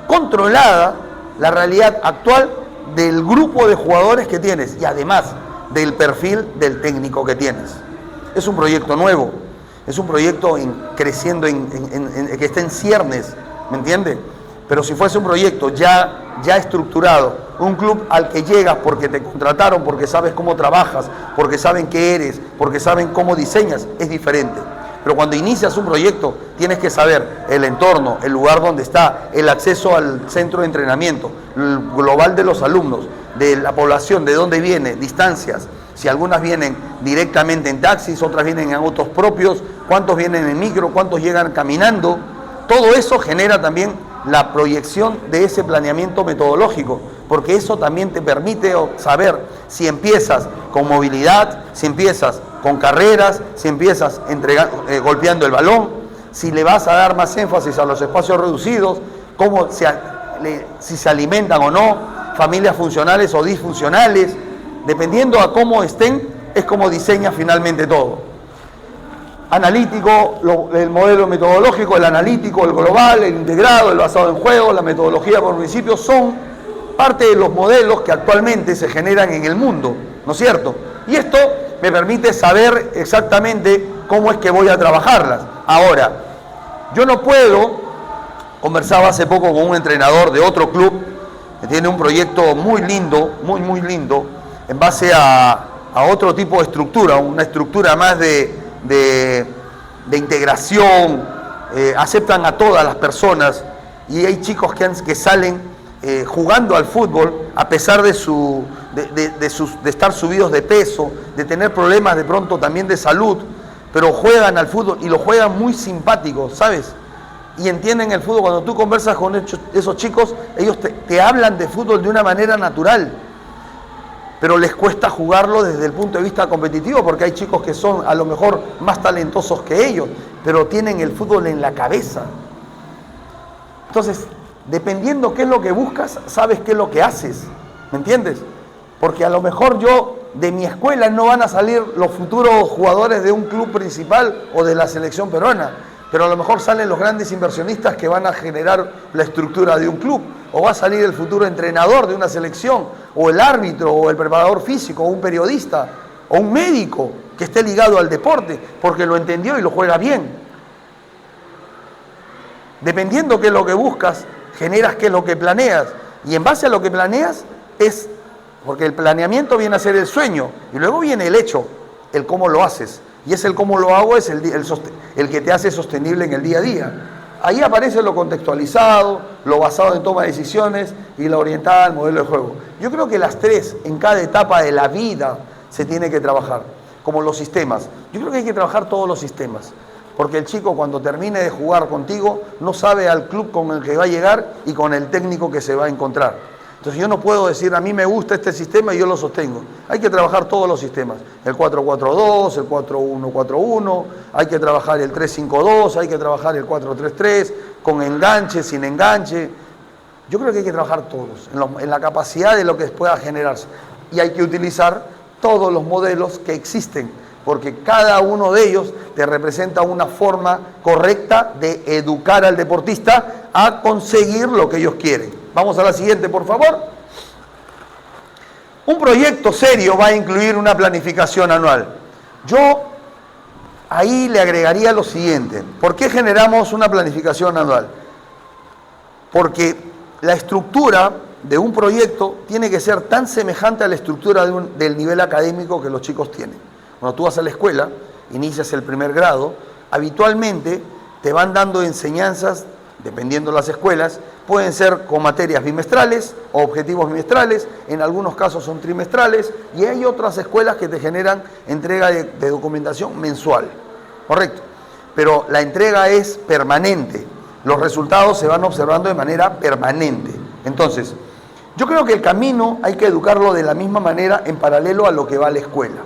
A: controlada, la realidad actual del grupo de jugadores que tienes y además del perfil del técnico que tienes. Es un proyecto nuevo, es un proyecto creciendo, que está en ciernes, ¿me entiendes? Pero si fuese un proyecto ya estructurado, un club al que llegas porque te contrataron, porque sabes cómo trabajas, porque saben qué eres, porque saben cómo diseñas, es diferente. Pero cuando inicias un proyecto, tienes que saber el entorno, el lugar donde está, el acceso al centro de entrenamiento, el global de los alumnos, de la población, de dónde viene, distancias. Si algunas vienen directamente en taxis, otras vienen en autos propios, cuántos vienen en micro, cuántos llegan caminando. Todo eso genera también la proyección de ese planeamiento metodológico, porque eso también te permite saber si empiezas con movilidad, si empiezas con carreras, si empiezas golpeando el balón, si le vas a dar más énfasis a los espacios reducidos, si se alimentan o no, familias funcionales o disfuncionales. Dependiendo a cómo estén, es como diseña finalmente todo. Analítico, el modelo metodológico, el analítico, el global, el integrado, el basado en juego, la metodología por principios, son parte de los modelos que actualmente se generan en el mundo, ¿no es cierto? Y esto me permite saber exactamente cómo es que voy a trabajarlas. Ahora, yo no puedo, conversaba hace poco con un entrenador de otro club, que tiene un proyecto muy lindo, muy lindo, en base a otro tipo de estructura, una estructura más de integración, aceptan a todas las personas y hay chicos que salen jugando al fútbol a pesar de estar subidos de peso, de tener problemas de pronto también de salud, pero juegan al fútbol y lo juegan muy simpáticos, ¿sabes? Y entienden el fútbol. Cuando tú conversas con esos chicos, ellos te hablan de fútbol de una manera natural, pero les cuesta jugarlo desde el punto de vista competitivo, porque hay chicos que son a lo mejor más talentosos que ellos, pero tienen el fútbol en la cabeza. Entonces, dependiendo qué es lo que buscas, sabes qué es lo que haces, ¿me entiendes? Porque a lo mejor de mi escuela no van a salir los futuros jugadores de un club principal o de la selección peruana, pero a lo mejor salen los grandes inversionistas que van a generar la estructura de un club, o va a salir el futuro entrenador de una selección, o el árbitro, o el preparador físico, o un periodista, o un médico que esté ligado al deporte, porque lo entendió y lo juega bien. Dependiendo qué es lo que buscas, generas qué es lo que planeas, y en base a lo que planeas porque el planeamiento viene a ser el sueño, y luego viene el hecho, el cómo lo haces. Y es el cómo lo hago, es el que te hace sostenible en el día a día. Ahí aparece lo contextualizado, lo basado en toma de decisiones y la orientada al modelo de juego. Yo creo que las tres, en cada etapa de la vida, se tiene que trabajar, como los sistemas. Yo creo que hay que trabajar todos los sistemas, porque el chico cuando termine de jugar contigo no sabe al club con el que va a llegar y con el técnico que se va a encontrar. Entonces yo no puedo decir, a mí me gusta este sistema y yo lo sostengo. Hay que trabajar todos los sistemas. El 4-4-2, el 4-1-4-1, hay que trabajar el 3-5-2, hay que trabajar el 4-3-3, con enganche, sin enganche. Yo creo que hay que trabajar todos, en la capacidad de lo que pueda generarse. Y hay que utilizar todos los modelos que existen, porque cada uno de ellos te representa una forma correcta de educar al deportista a conseguir lo que ellos quieren. Vamos a la siguiente, por favor. Un proyecto serio va a incluir una planificación anual. Yo ahí le agregaría lo siguiente. ¿Por qué generamos una planificación anual? Porque la estructura de un proyecto tiene que ser tan semejante a la estructura del nivel académico que los chicos tienen. Cuando tú vas a la escuela, inicias el primer grado, habitualmente te van dando enseñanzas dependiendo de las escuelas, pueden ser con materias bimestrales o objetivos bimestrales, en algunos casos son trimestrales, y hay otras escuelas que te generan entrega de documentación mensual, ¿correcto? Pero la entrega es permanente, los resultados se van observando de manera permanente. Entonces, yo creo que el camino hay que educarlo de la misma manera en paralelo a lo que va a la escuela.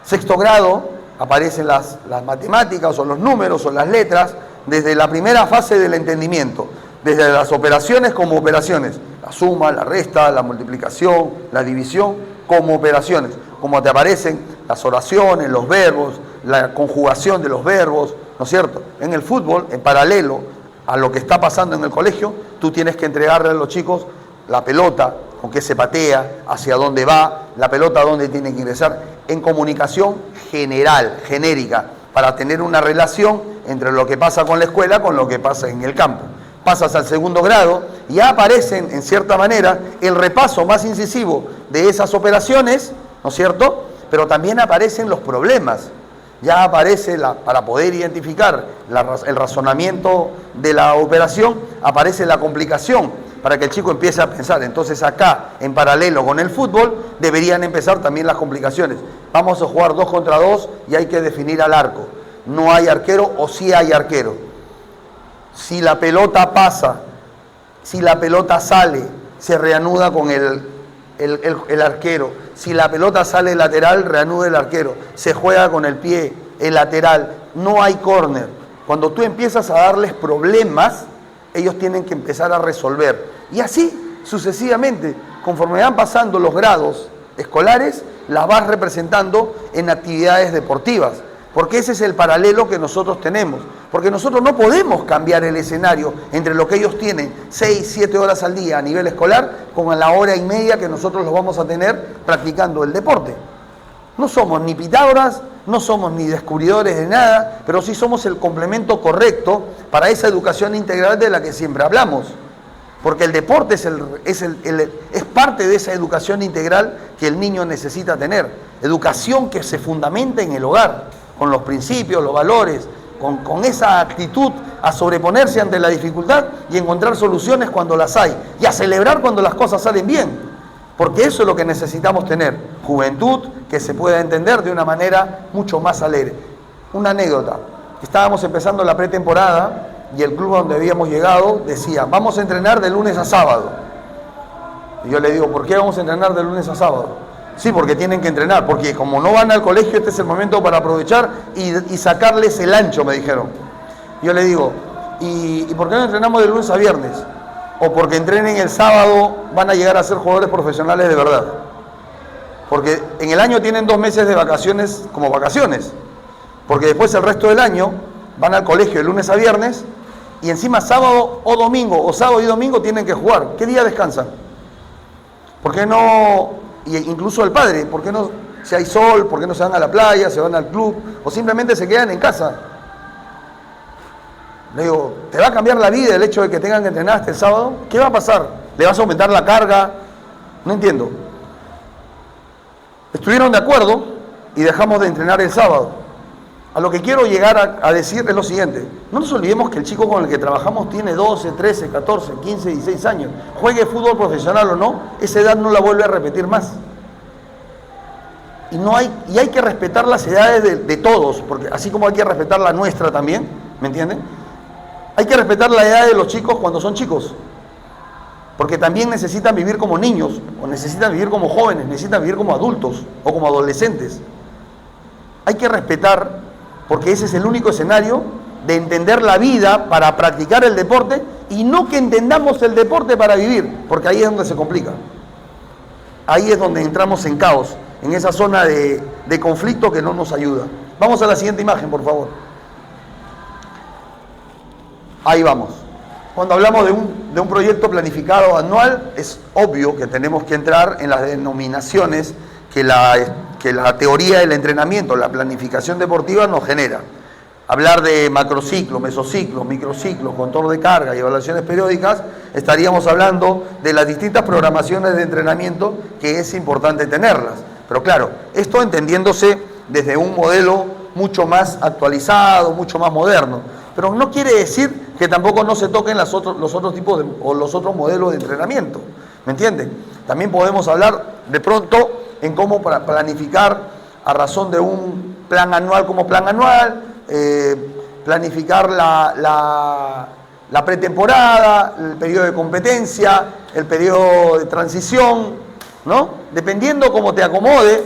A: Sexto grado, aparecen las matemáticas o los números o las letras desde la primera fase del entendimiento, desde las operaciones como operaciones, la suma, la resta, la multiplicación, la división, como operaciones, como te aparecen las oraciones, los verbos, la conjugación de los verbos, ¿no es cierto? En el fútbol, en paralelo a lo que está pasando en el colegio, tú tienes que entregarle a los chicos la pelota, con qué se patea, hacia dónde va, la pelota a dónde tiene que ingresar, en comunicación general, genérica, para tener una relación entre lo que pasa con la escuela con lo que pasa en el campo. Pasas al segundo grado y ya aparecen, en cierta manera, el repaso más incisivo de esas operaciones, ¿no es cierto? Pero también aparecen los problemas. Ya aparece, para poder identificar el razonamiento de la operación, aparece la complicación, para que el chico empiece a pensar. Entonces acá, en paralelo con el fútbol, deberían empezar también las complicaciones. Vamos a jugar 2 contra 2 y hay que definir al arco. No hay arquero o sí hay arquero. Si la pelota pasa, si la pelota sale, se reanuda con el arquero. Si la pelota sale lateral, reanuda el arquero. Se juega con el pie, el lateral. No hay córner. Cuando tú empiezas a darles problemas, ellos tienen que empezar a resolver. Y así, sucesivamente, conforme van pasando los grados escolares, las vas representando en actividades deportivas. Porque ese es el paralelo que nosotros tenemos. Porque nosotros no podemos cambiar el escenario entre lo que ellos tienen 6, 7 horas al día a nivel escolar con la hora y media que nosotros los vamos a tener practicando el deporte. No somos ni Pitágoras, no somos ni descubridores de nada, pero sí somos el complemento correcto para esa educación integral de la que siempre hablamos. Porque el deporte es parte de esa educación integral que el niño necesita tener. Educación que se fundamenta en el hogar, con los principios, los valores, con esa actitud a sobreponerse ante la dificultad y encontrar soluciones cuando las hay, y a celebrar cuando las cosas salen bien. Porque eso es lo que necesitamos tener, juventud que se pueda entender de una manera mucho más alegre. Una anécdota, estábamos empezando la pretemporada y el club donde habíamos llegado decía, vamos a entrenar de lunes a sábado. Y yo le digo, ¿por qué vamos a entrenar de lunes a sábado? Sí, porque tienen que entrenar, porque como no van al colegio, este es el momento para aprovechar y sacarles el ancho, me dijeron. Yo le digo, ¿y por qué no entrenamos de lunes a viernes? O porque entrenen el sábado van a llegar a ser jugadores profesionales de verdad. Porque en el año tienen 2 meses de vacaciones como vacaciones. Porque después el resto del año van al colegio de lunes a viernes y encima sábado o domingo, o sábado y domingo tienen que jugar. ¿Qué día descansan? ¿Por qué no? Y incluso el padre, ¿por qué no? Si hay sol, ¿por qué no se van a la playa, se van al club? O simplemente se quedan en casa. Le digo, ¿te va a cambiar la vida el hecho de que tengan que entrenar hasta el sábado? ¿Qué va a pasar? ¿Le vas a aumentar la carga? No entiendo. Estuvieron de acuerdo y dejamos de entrenar el sábado. A lo que quiero llegar a decir es lo siguiente. No nos olvidemos que el chico con el que trabajamos tiene 12, 13, 14, 15, 16 años. Juegue fútbol profesional o no, esa edad no la vuelve a repetir más. Y hay que respetar las edades de todos, porque así como hay que respetar la nuestra también, ¿me entienden? Hay que respetar la edad de los chicos cuando son chicos, porque también necesitan vivir como niños, o necesitan vivir como jóvenes, necesitan vivir como adultos o como adolescentes. Hay que respetar, porque ese es el único escenario de entender la vida para practicar el deporte y no que entendamos el deporte para vivir, porque ahí es donde se complica. Ahí es donde entramos en caos, en esa zona de conflicto que no nos ayuda. Vamos a la siguiente imagen, por favor. Ahí vamos. Cuando hablamos de un proyecto planificado anual, es obvio que tenemos que entrar en las denominaciones que la teoría del entrenamiento, la planificación deportiva nos genera. Hablar de macrociclos, mesociclos, microciclos, control de carga y evaluaciones periódicas, estaríamos hablando de las distintas programaciones de entrenamiento que es importante tenerlas. Pero claro, esto entendiéndose desde un modelo mucho más actualizado, mucho más moderno. pero no quiere decir que tampoco no se toquen los otros tipos o los otros modelos de entrenamiento, ¿me entienden? También podemos hablar de pronto en cómo planificar a razón de un plan anual como plan anual, planificar la pretemporada, el periodo de competencia, el periodo de transición, ¿no? Dependiendo cómo te acomode,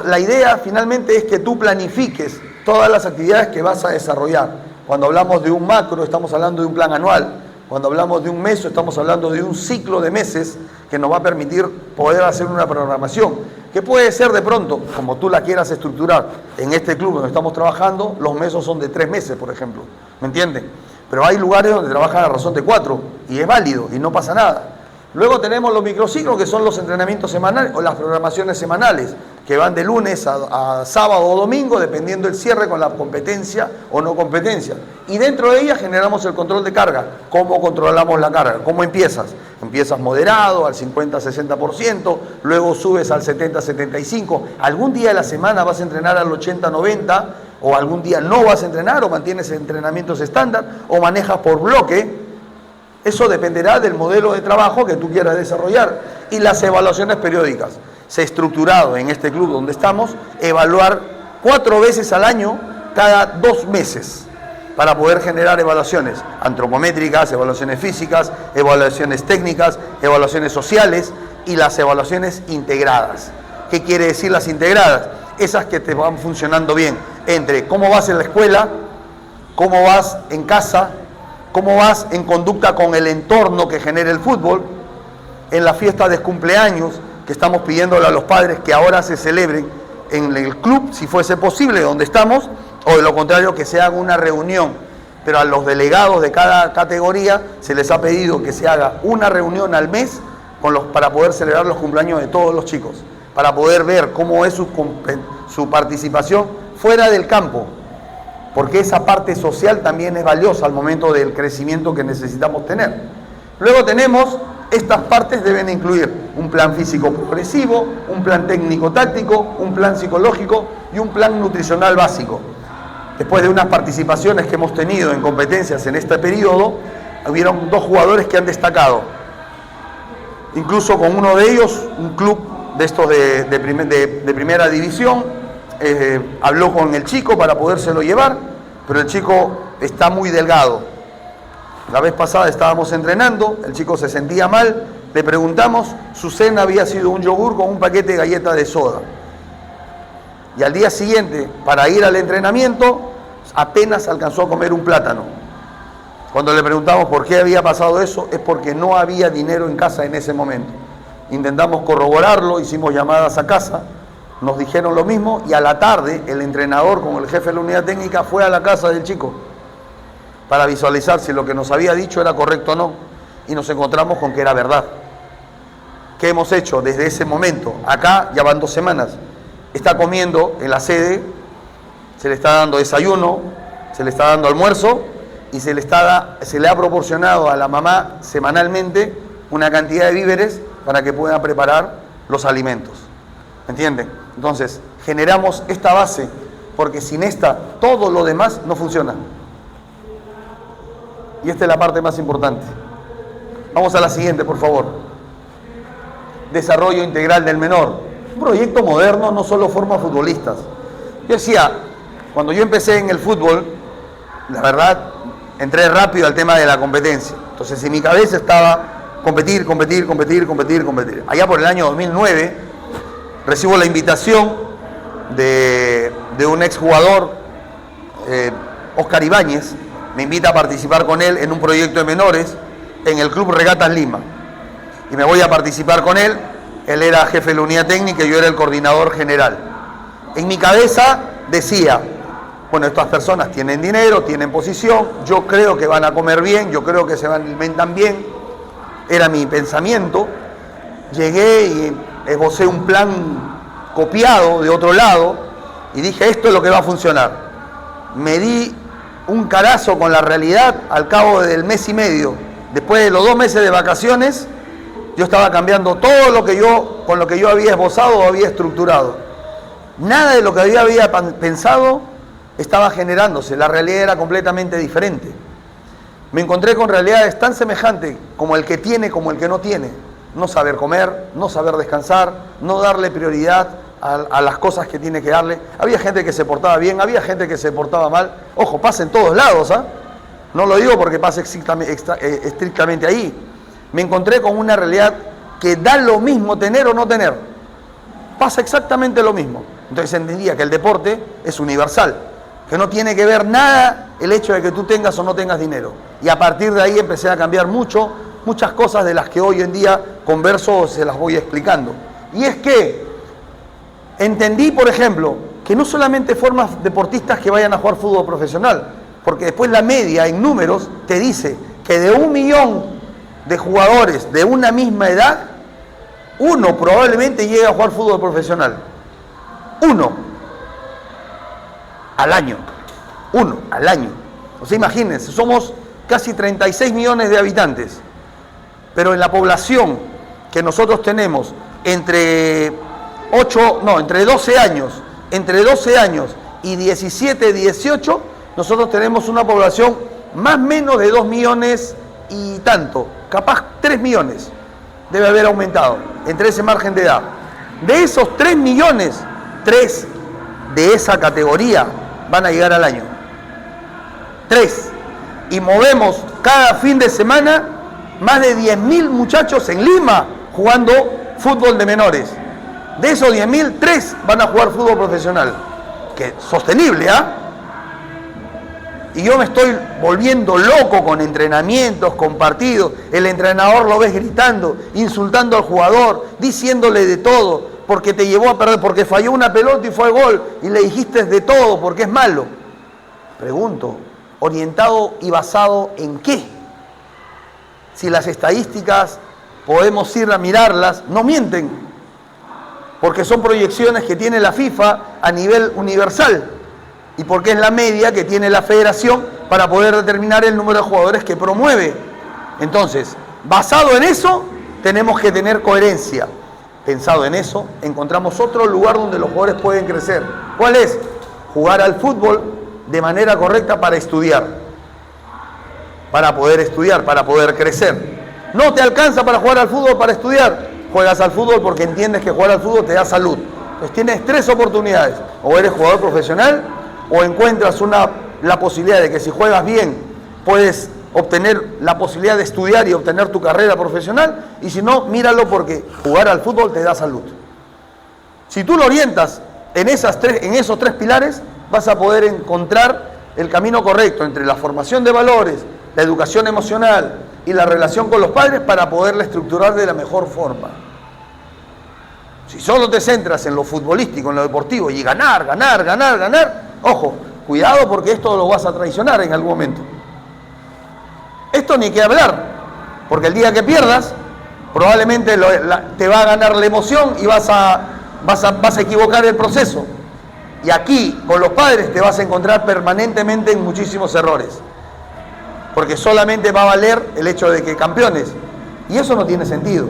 A: la idea finalmente es que tú planifiques todas las actividades que vas a desarrollar. Cuando hablamos de un macro, estamos hablando de un plan anual. Cuando hablamos de un meso, estamos hablando de un ciclo de meses que nos va a permitir poder hacer una programación, que puede ser de pronto, como tú la quieras estructurar. En este club donde estamos trabajando, los mesos son de 3 meses, por ejemplo, ¿me entienden? Pero hay lugares donde trabajan a razón de 4 y es válido y no pasa nada. Luego tenemos los microciclos, que son los entrenamientos semanales o las programaciones semanales, que van de lunes a sábado o domingo, dependiendo del cierre con la competencia o no competencia. Y dentro de ellas generamos el control de carga. ¿Cómo controlamos la carga? ¿Cómo empiezas? Empiezas moderado, al 50-60%, luego subes al 70-75%. Algún día de la semana vas a entrenar al 80-90%, o algún día no vas a entrenar, o mantienes entrenamientos estándar, o manejas por bloque. Eso dependerá del modelo de trabajo que tú quieras desarrollar y las evaluaciones periódicas. Se ha estructurado en este club donde estamos evaluar 4 veces al año cada 2 meses para poder generar evaluaciones antropométricas, evaluaciones físicas, evaluaciones técnicas, evaluaciones sociales y las evaluaciones integradas. ¿Qué quiere decir las integradas? Esas que te van funcionando bien entre cómo vas en la escuela, cómo vas en casa, cómo vas en conducta con el entorno que genera el fútbol, en la fiesta de cumpleaños, que estamos pidiéndole a los padres que ahora se celebren en el club, si fuese posible, donde estamos, o de lo contrario, que se haga una reunión. Pero a los delegados de cada categoría se les ha pedido que se haga una reunión al mes para poder celebrar los cumpleaños de todos los chicos, para poder ver cómo es su participación fuera del campo, porque esa parte social también es valiosa al momento del crecimiento que necesitamos tener. Luego tenemos, estas partes deben incluir un plan físico progresivo, un plan técnico-táctico, un plan psicológico y un plan nutricional básico. Después de unas participaciones que hemos tenido en competencias en este periodo, hubieron 2 jugadores que han destacado. Incluso con uno de ellos, un club de estos de primera división, habló con el chico para podérselo llevar, pero el chico está muy delgado. La vez pasada estábamos entrenando, el chico se sentía mal, le preguntamos, su cena había sido un yogur con un paquete de galletas de soda. Y al día siguiente, para ir al entrenamiento, apenas alcanzó a comer un plátano. Cuando le preguntamos por qué había pasado eso, es porque no había dinero en casa en ese momento. Intentamos corroborarlo, hicimos llamadas a casa, nos dijeron lo mismo, y a la tarde el entrenador con el jefe de la unidad técnica fue a la casa del chico para visualizar si lo que nos había dicho era correcto o no, y nos encontramos con que era verdad. ¿Qué hemos hecho desde ese momento? Acá ya van 2 semanas, está comiendo en la sede, se le está dando desayuno, se le está dando almuerzo, y se le ha proporcionado a la mamá semanalmente una cantidad de víveres para que pueda preparar los alimentos. ¿Entienden? Entonces, generamos esta base, porque sin esta, todo lo demás no funciona. Y esta es la parte más importante. Vamos a la siguiente, por favor. Desarrollo integral del menor. Un proyecto moderno no solo forma futbolistas. Yo decía, cuando yo empecé en el fútbol, la verdad, entré rápido al tema de la competencia. Entonces, en mi cabeza estaba competir. Allá por el año 2009, recibo la invitación de un exjugador, Oscar Ibáñez, me invita a participar con él en un proyecto de menores en el Club Regatas Lima. Y me voy a participar con él, él era jefe de la unidad técnica y yo era el coordinador general. En mi cabeza decía, bueno, estas personas tienen dinero, tienen posición, yo creo que van a comer bien, yo creo que se alimentan bien, era mi pensamiento. Llegué y esbocé un plan copiado de otro lado y dije, esto es lo que va a funcionar. Me di un carazo con la realidad al cabo del mes y medio. Después de los 2 meses de vacaciones, yo estaba cambiando todo lo que con lo que yo había esbozado o había estructurado. Nada de lo que había pensado estaba generándose, la realidad era completamente diferente. Me encontré con realidades tan semejantes como el que tiene como el que no tiene. No saber comer, no saber descansar, no darle prioridad a las cosas que tiene que darle. Había gente que se portaba bien, había gente que se portaba mal. Ojo, pasa en todos lados, ¿ah? No lo digo porque pase estrictamente ahí. Me encontré con una realidad que da lo mismo tener o no tener. Pasa exactamente lo mismo. Entonces entendía que el deporte es universal, que no tiene que ver nada el hecho de que tú tengas o no tengas dinero. Y a partir de ahí empecé a cambiar muchas cosas de las que hoy en día converso o se las voy explicando. Y es que entendí, por ejemplo, que no solamente formas deportistas que vayan a jugar fútbol profesional, porque después la media en números te dice que de 1 millón de jugadores de una misma edad, uno probablemente llegue a jugar fútbol profesional. Uno al año. O sea, imagínense, somos casi 36 millones de habitantes, pero en la población que nosotros tenemos entre 12 años y 17, 18, nosotros tenemos una población más o menos de 2 millones y tanto, capaz 3 millones debe haber aumentado entre ese margen de edad. De esos 3 millones, 3 de esa categoría van a llegar al año. 3. Y movemos cada fin de semana más de 10.000 muchachos en Lima jugando fútbol de menores. De esos 10.000, 3 van a jugar fútbol profesional. Que sostenible, ¿ah? Y yo me estoy volviendo loco con entrenamientos, con partidos. El entrenador lo ves gritando, insultando al jugador, diciéndole de todo, porque te llevó a perder, porque falló una pelota y fue gol, y le dijiste de todo, porque es malo. Pregunto, ¿orientado y basado en qué? Si las estadísticas podemos ir a mirarlas, no mienten, porque son proyecciones que tiene la FIFA a nivel universal, y porque es la media que tiene la federación para poder determinar el número de jugadores que promueve. Entonces, basado en eso, tenemos que tener coherencia. Pensado en eso, encontramos otro lugar donde los jugadores pueden crecer. ¿Cuál es? Jugar al fútbol de manera correcta para estudiar. Para poder crecer. No te alcanza para jugar al fútbol para estudiar. Juegas al fútbol porque entiendes que jugar al fútbol te da salud. Entonces tienes 3 oportunidades. O eres jugador profesional, o encuentras la posibilidad de que si juegas bien puedes obtener la posibilidad de estudiar y obtener tu carrera profesional, y si no, míralo porque jugar al fútbol te da salud. Si tú lo orientas en esos 3 pilares, vas a poder encontrar el camino correcto entre la formación de valores, la educación emocional y la relación con los padres para poderla estructurar de la mejor forma. Si solo te centras en lo futbolístico, en lo deportivo y ganar, ojo, cuidado porque esto lo vas a traicionar en algún momento. Esto ni que hablar, porque el día que pierdas, probablemente te va a ganar la emoción y vas a equivocar el proceso. Y aquí, con los padres, te vas a encontrar permanentemente en muchísimos errores. Porque solamente va a valer el hecho de que campeones. Y eso no tiene sentido.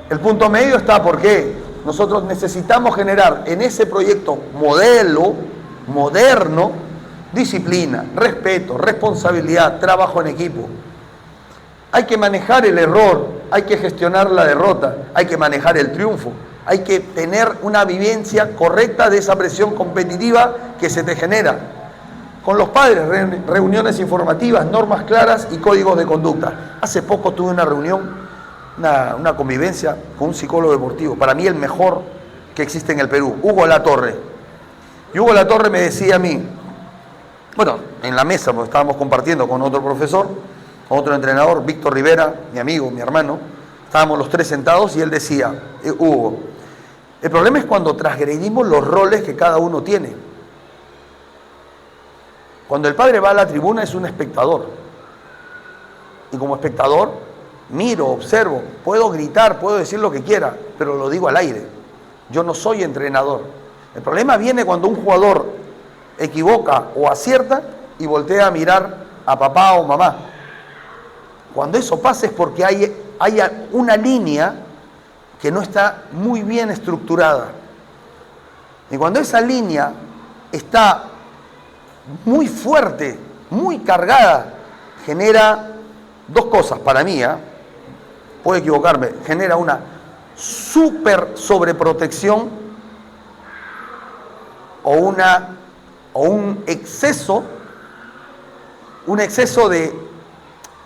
A: El punto medio está porque nosotros necesitamos generar en ese proyecto modelo, moderno, disciplina, respeto, responsabilidad, trabajo en equipo. Hay que manejar el error, hay que gestionar la derrota, hay que manejar el triunfo, hay que tener una vivencia correcta de esa presión competitiva que se te genera. Con los padres, reuniones informativas, normas claras y códigos de conducta. Hace poco tuve una reunión, una convivencia con un psicólogo deportivo, para mí el mejor que existe en el Perú, Hugo Latorre. Y Hugo Latorre me decía a mí, bueno, en la mesa, porque estábamos compartiendo con otro profesor, con otro entrenador, Víctor Rivera, mi amigo, mi hermano, estábamos los 3 sentados y él decía, Hugo, el problema es cuando transgredimos los roles que cada uno tiene. Cuando el padre va a la tribuna es un espectador. Y como espectador, miro, observo, puedo gritar, puedo decir lo que quiera, pero lo digo al aire. Yo no soy entrenador. El problema viene cuando un jugador equivoca o acierta y voltea a mirar a papá o mamá. Cuando eso pasa es porque hay una línea que no está muy bien estructurada. Y cuando esa línea está muy fuerte, muy cargada, genera dos cosas para mí, puedo equivocarme, genera una súper sobreprotección o un exceso de,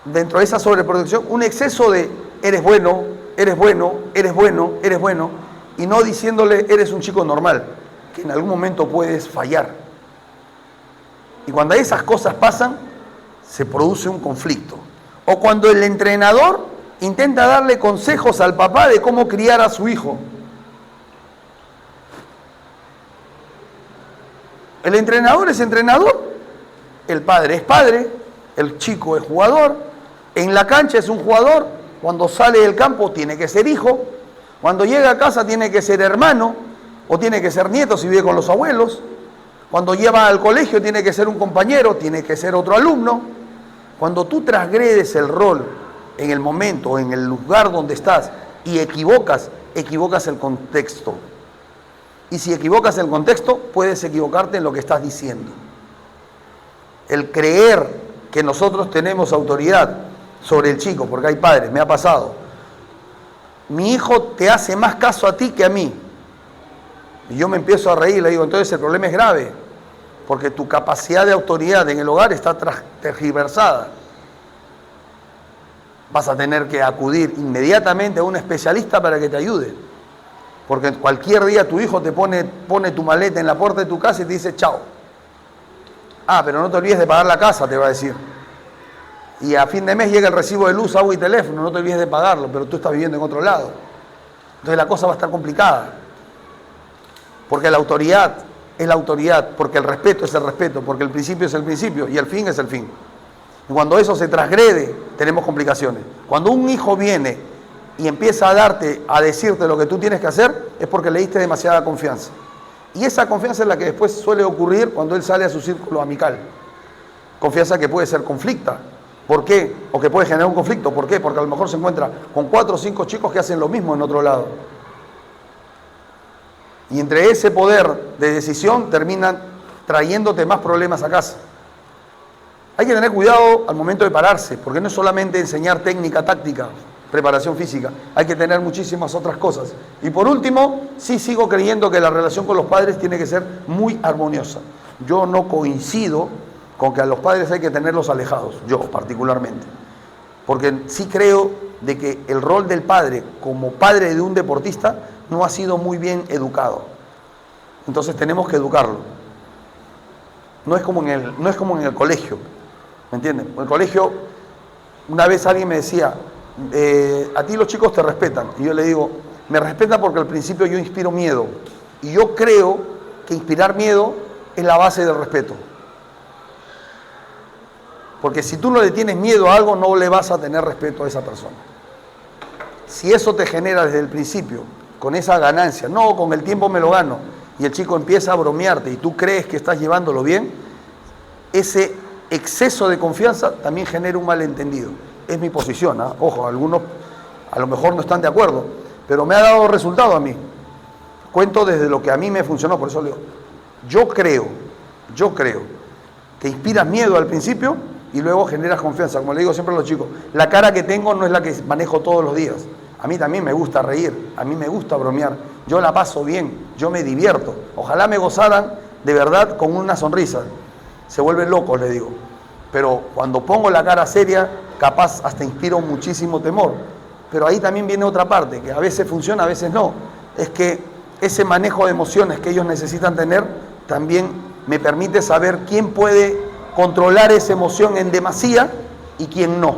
A: dentro de esa sobreprotección, un exceso de eres bueno, eres bueno, eres bueno, eres bueno, y no diciéndole eres un chico normal, que en algún momento puedes fallar. Y cuando esas cosas pasan, se produce un conflicto. O cuando el entrenador intenta darle consejos al papá de cómo criar a su hijo. El entrenador es entrenador, el padre es padre, el chico es jugador, en la cancha es un jugador, cuando sale del campo tiene que ser hijo, cuando llega a casa tiene que ser hermano, o tiene que ser nieto si vive con los abuelos, cuando lleva al colegio tiene que ser un compañero, tiene que ser otro alumno. Cuando tú transgredes el rol en el momento, en el lugar donde estás y equivocas el contexto. Y si equivocas el contexto, puedes equivocarte en lo que estás diciendo. El creer que nosotros tenemos autoridad sobre el chico, porque hay padres, me ha pasado. Mi hijo te hace más caso a ti que a mí. Y yo me empiezo a reír, le digo, entonces el problema es grave, porque tu capacidad de autoridad en el hogar está tergiversada. Vas a tener que acudir inmediatamente a un especialista para que te ayude. Porque cualquier día tu hijo te pone tu maleta en la puerta de tu casa y te dice chao. Ah, pero no te olvides de pagar la casa, te va a decir. Y a fin de mes llega el recibo de luz, agua y teléfono, no te olvides de pagarlo, pero tú estás viviendo en otro lado. Entonces la cosa va a estar complicada. Porque la autoridad es la autoridad, porque el respeto es el respeto, porque el principio es el principio y el fin es el fin. Y cuando eso se transgrede, tenemos complicaciones. Cuando un hijo viene y empieza a decirte lo que tú tienes que hacer, es porque le diste demasiada confianza. Y esa confianza es la que después suele ocurrir cuando él sale a su círculo amical. Confianza que puede ser conflicta. ¿Por qué? O que puede generar un conflicto. ¿Por qué? Porque a lo mejor se encuentra con 4 o 5 chicos que hacen lo mismo en otro lado. Y entre ese poder de decisión terminan trayéndote más problemas a casa. Hay que tener cuidado al momento de pararse, porque no es solamente enseñar técnica, táctica, preparación física, hay que tener muchísimas otras cosas. Y por último, sí sigo creyendo que la relación con los padres tiene que ser muy armoniosa. Yo no coincido con que a los padres hay que tenerlos alejados, yo particularmente. Porque sí creo de que el rol del padre como padre de un deportista no ha sido muy bien educado. Entonces tenemos que educarlo. No es como en el colegio, ¿me entienden? En el colegio, una vez alguien me decía, a ti los chicos te respetan. Y yo le digo, me respetan porque al principio yo inspiro miedo. Y yo creo que inspirar miedo es la base del respeto. Porque si tú no le tienes miedo a algo, no le vas a tener respeto a esa persona. Si eso te genera desde el principio, con esa ganancia, no, con el tiempo me lo gano, y el chico empieza a bromearte y tú crees que estás llevándolo bien, ese exceso de confianza también genera un malentendido. Es mi posición, ¿eh? Ojo, algunos a lo mejor no están de acuerdo, pero me ha dado resultado a mí. Cuento desde lo que a mí me funcionó, por eso le digo, yo creo que inspiras miedo al principio y luego generas confianza. Como le digo siempre a los chicos, la cara que tengo no es la que manejo todos los días. A mí también me gusta reír, a mí me gusta bromear, yo la paso bien, yo me divierto. Ojalá me gozaran de verdad con una sonrisa. Se vuelven locos, le digo. Pero cuando pongo la cara seria, capaz hasta inspiro muchísimo temor. Pero ahí también viene otra parte, que a veces funciona, a veces no. Es que ese manejo de emociones que ellos necesitan tener también me permite saber quién puede controlar esa emoción en demasía y quién no,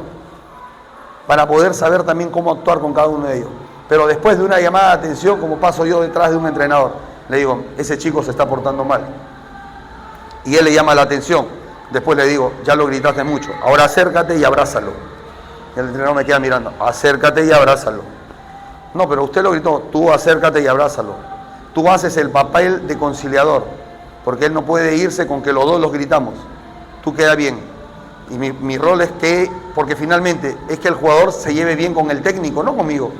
A: para poder saber también cómo actuar con cada uno de ellos. Pero después de una llamada de atención, como paso yo detrás de un entrenador, le digo, ese chico se está portando mal. Y él le llama la atención. Después le digo, ya lo gritaste mucho, ahora acércate y abrázalo. Y el entrenador me queda mirando, acércate y abrázalo. No, pero usted lo gritó, tú acércate y abrázalo. Tú haces el papel de conciliador, porque él no puede irse con que los dos los gritamos. Tú queda bien. Y mi rol es que, porque finalmente es que el jugador se lleve bien con el técnico, no conmigo.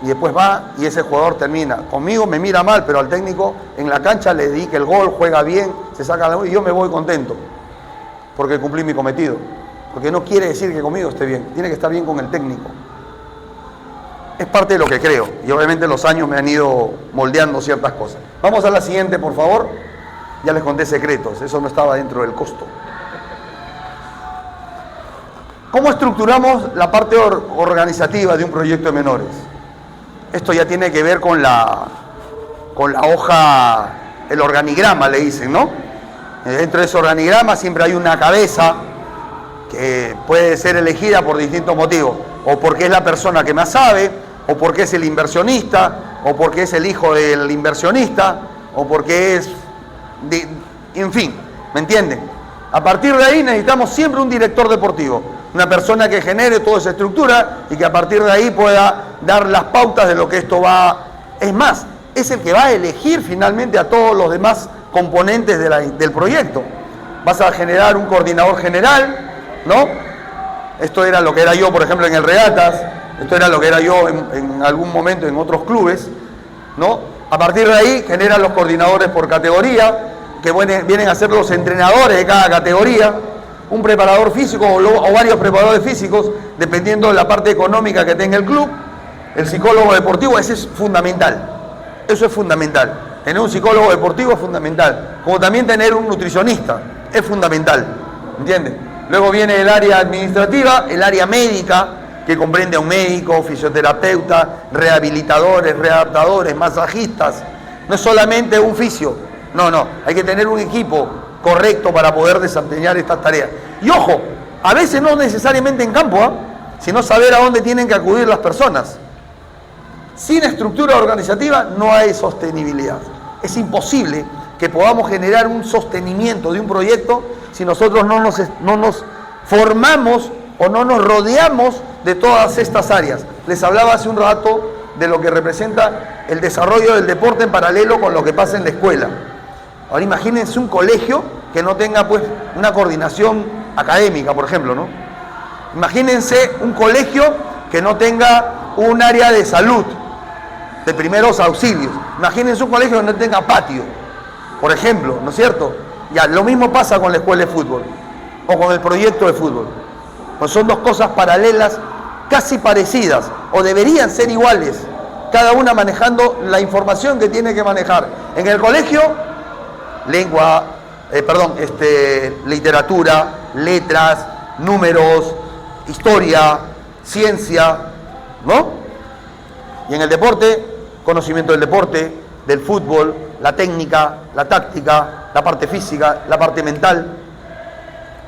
A: y después va y ese jugador termina. Conmigo me mira mal, pero al técnico en la cancha le dedica el gol, juega bien, se saca la... y yo me voy contento, porque cumplí mi cometido. Porque no quiere decir que conmigo esté bien, tiene que estar bien con el técnico. Es parte de lo que creo, y obviamente los años me han ido moldeando ciertas cosas. Vamos a la siguiente, por favor. Ya les conté secretos, eso no estaba dentro del costo. ¿Cómo estructuramos la parte organizativa de un proyecto de menores? Esto ya tiene que ver con la hoja, el organigrama, le dicen, ¿no? Dentro de ese organigrama siempre hay una cabeza que puede ser elegida por distintos motivos, o porque es la persona que más sabe, o porque es el inversionista, o porque es el hijo del inversionista, o porque es... en fin, ¿me entienden? A partir de ahí necesitamos siempre un director deportivo, una persona que genere toda esa estructura y que a partir de ahí pueda dar las pautas de lo que esto va... Es más, es el que va a elegir finalmente a todos los demás componentes del proyecto. Vas a generar un coordinador general, ¿no? Esto era lo que era yo, por ejemplo, en el Regatas, esto era lo que era yo en algún momento en otros clubes, ¿no? A partir de ahí generan los coordinadores por categoría, que vienen a ser los entrenadores de cada categoría, un preparador físico o varios preparadores físicos, dependiendo de la parte económica que tenga el club. El psicólogo deportivo, ese es fundamental, eso es fundamental. Tener un psicólogo deportivo es fundamental, como también tener un nutricionista, es fundamental, ¿entiendes? Luego viene el área administrativa, el área médica, que comprende a un médico, fisioterapeuta, rehabilitadores, readaptadores, masajistas. No es solamente un fisio, no, hay que tener un equipo correcto para poder desempeñar estas tareas. Y ojo, a veces no necesariamente en campo, sino saber a dónde tienen que acudir las personas. Sin estructura organizativa no hay sostenibilidad. Es imposible que podamos generar un sostenimiento de un proyecto si nosotros no nos formamos o no nos rodeamos de todas estas áreas. Les hablaba hace un rato de lo que representa el desarrollo del deporte en paralelo con lo que pasa en la escuela. Ahora imagínense un colegio que no tenga pues una coordinación académica, por ejemplo, ¿no? Imagínense un colegio que no tenga un área de salud, de primeros auxilios. Imagínense un colegio que no tenga patio, por ejemplo, ¿no es cierto? Ya, lo mismo pasa con la escuela de fútbol o con el proyecto de fútbol. Pues son dos cosas paralelas, casi parecidas, o deberían ser iguales, cada una manejando la información que tiene que manejar. En el colegio, literatura, letras, números, historia, ciencia, ¿no? Y en el deporte, conocimiento del deporte, del fútbol, la técnica, la táctica, la parte física, la parte mental.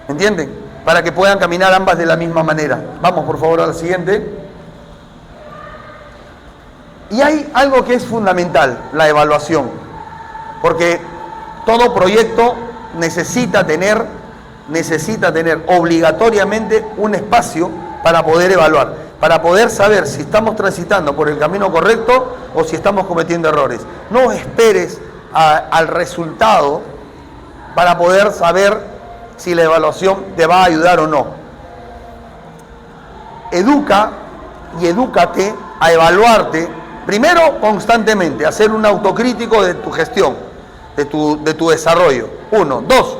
A: ¿Entienden? Para que puedan caminar ambas de la misma manera. Vamos por favor a la siguiente. Y hay algo que es fundamental, la evaluación. Porque todo proyecto necesita tener obligatoriamente un espacio para poder evaluar, para poder saber si estamos transitando por el camino correcto o si estamos cometiendo errores. No esperes al resultado para poder saber si la evaluación te va a ayudar o no. Educa y edúcate a evaluarte, primero constantemente, hacer un autocrítico de tu gestión, de tu desarrollo. 1. 2.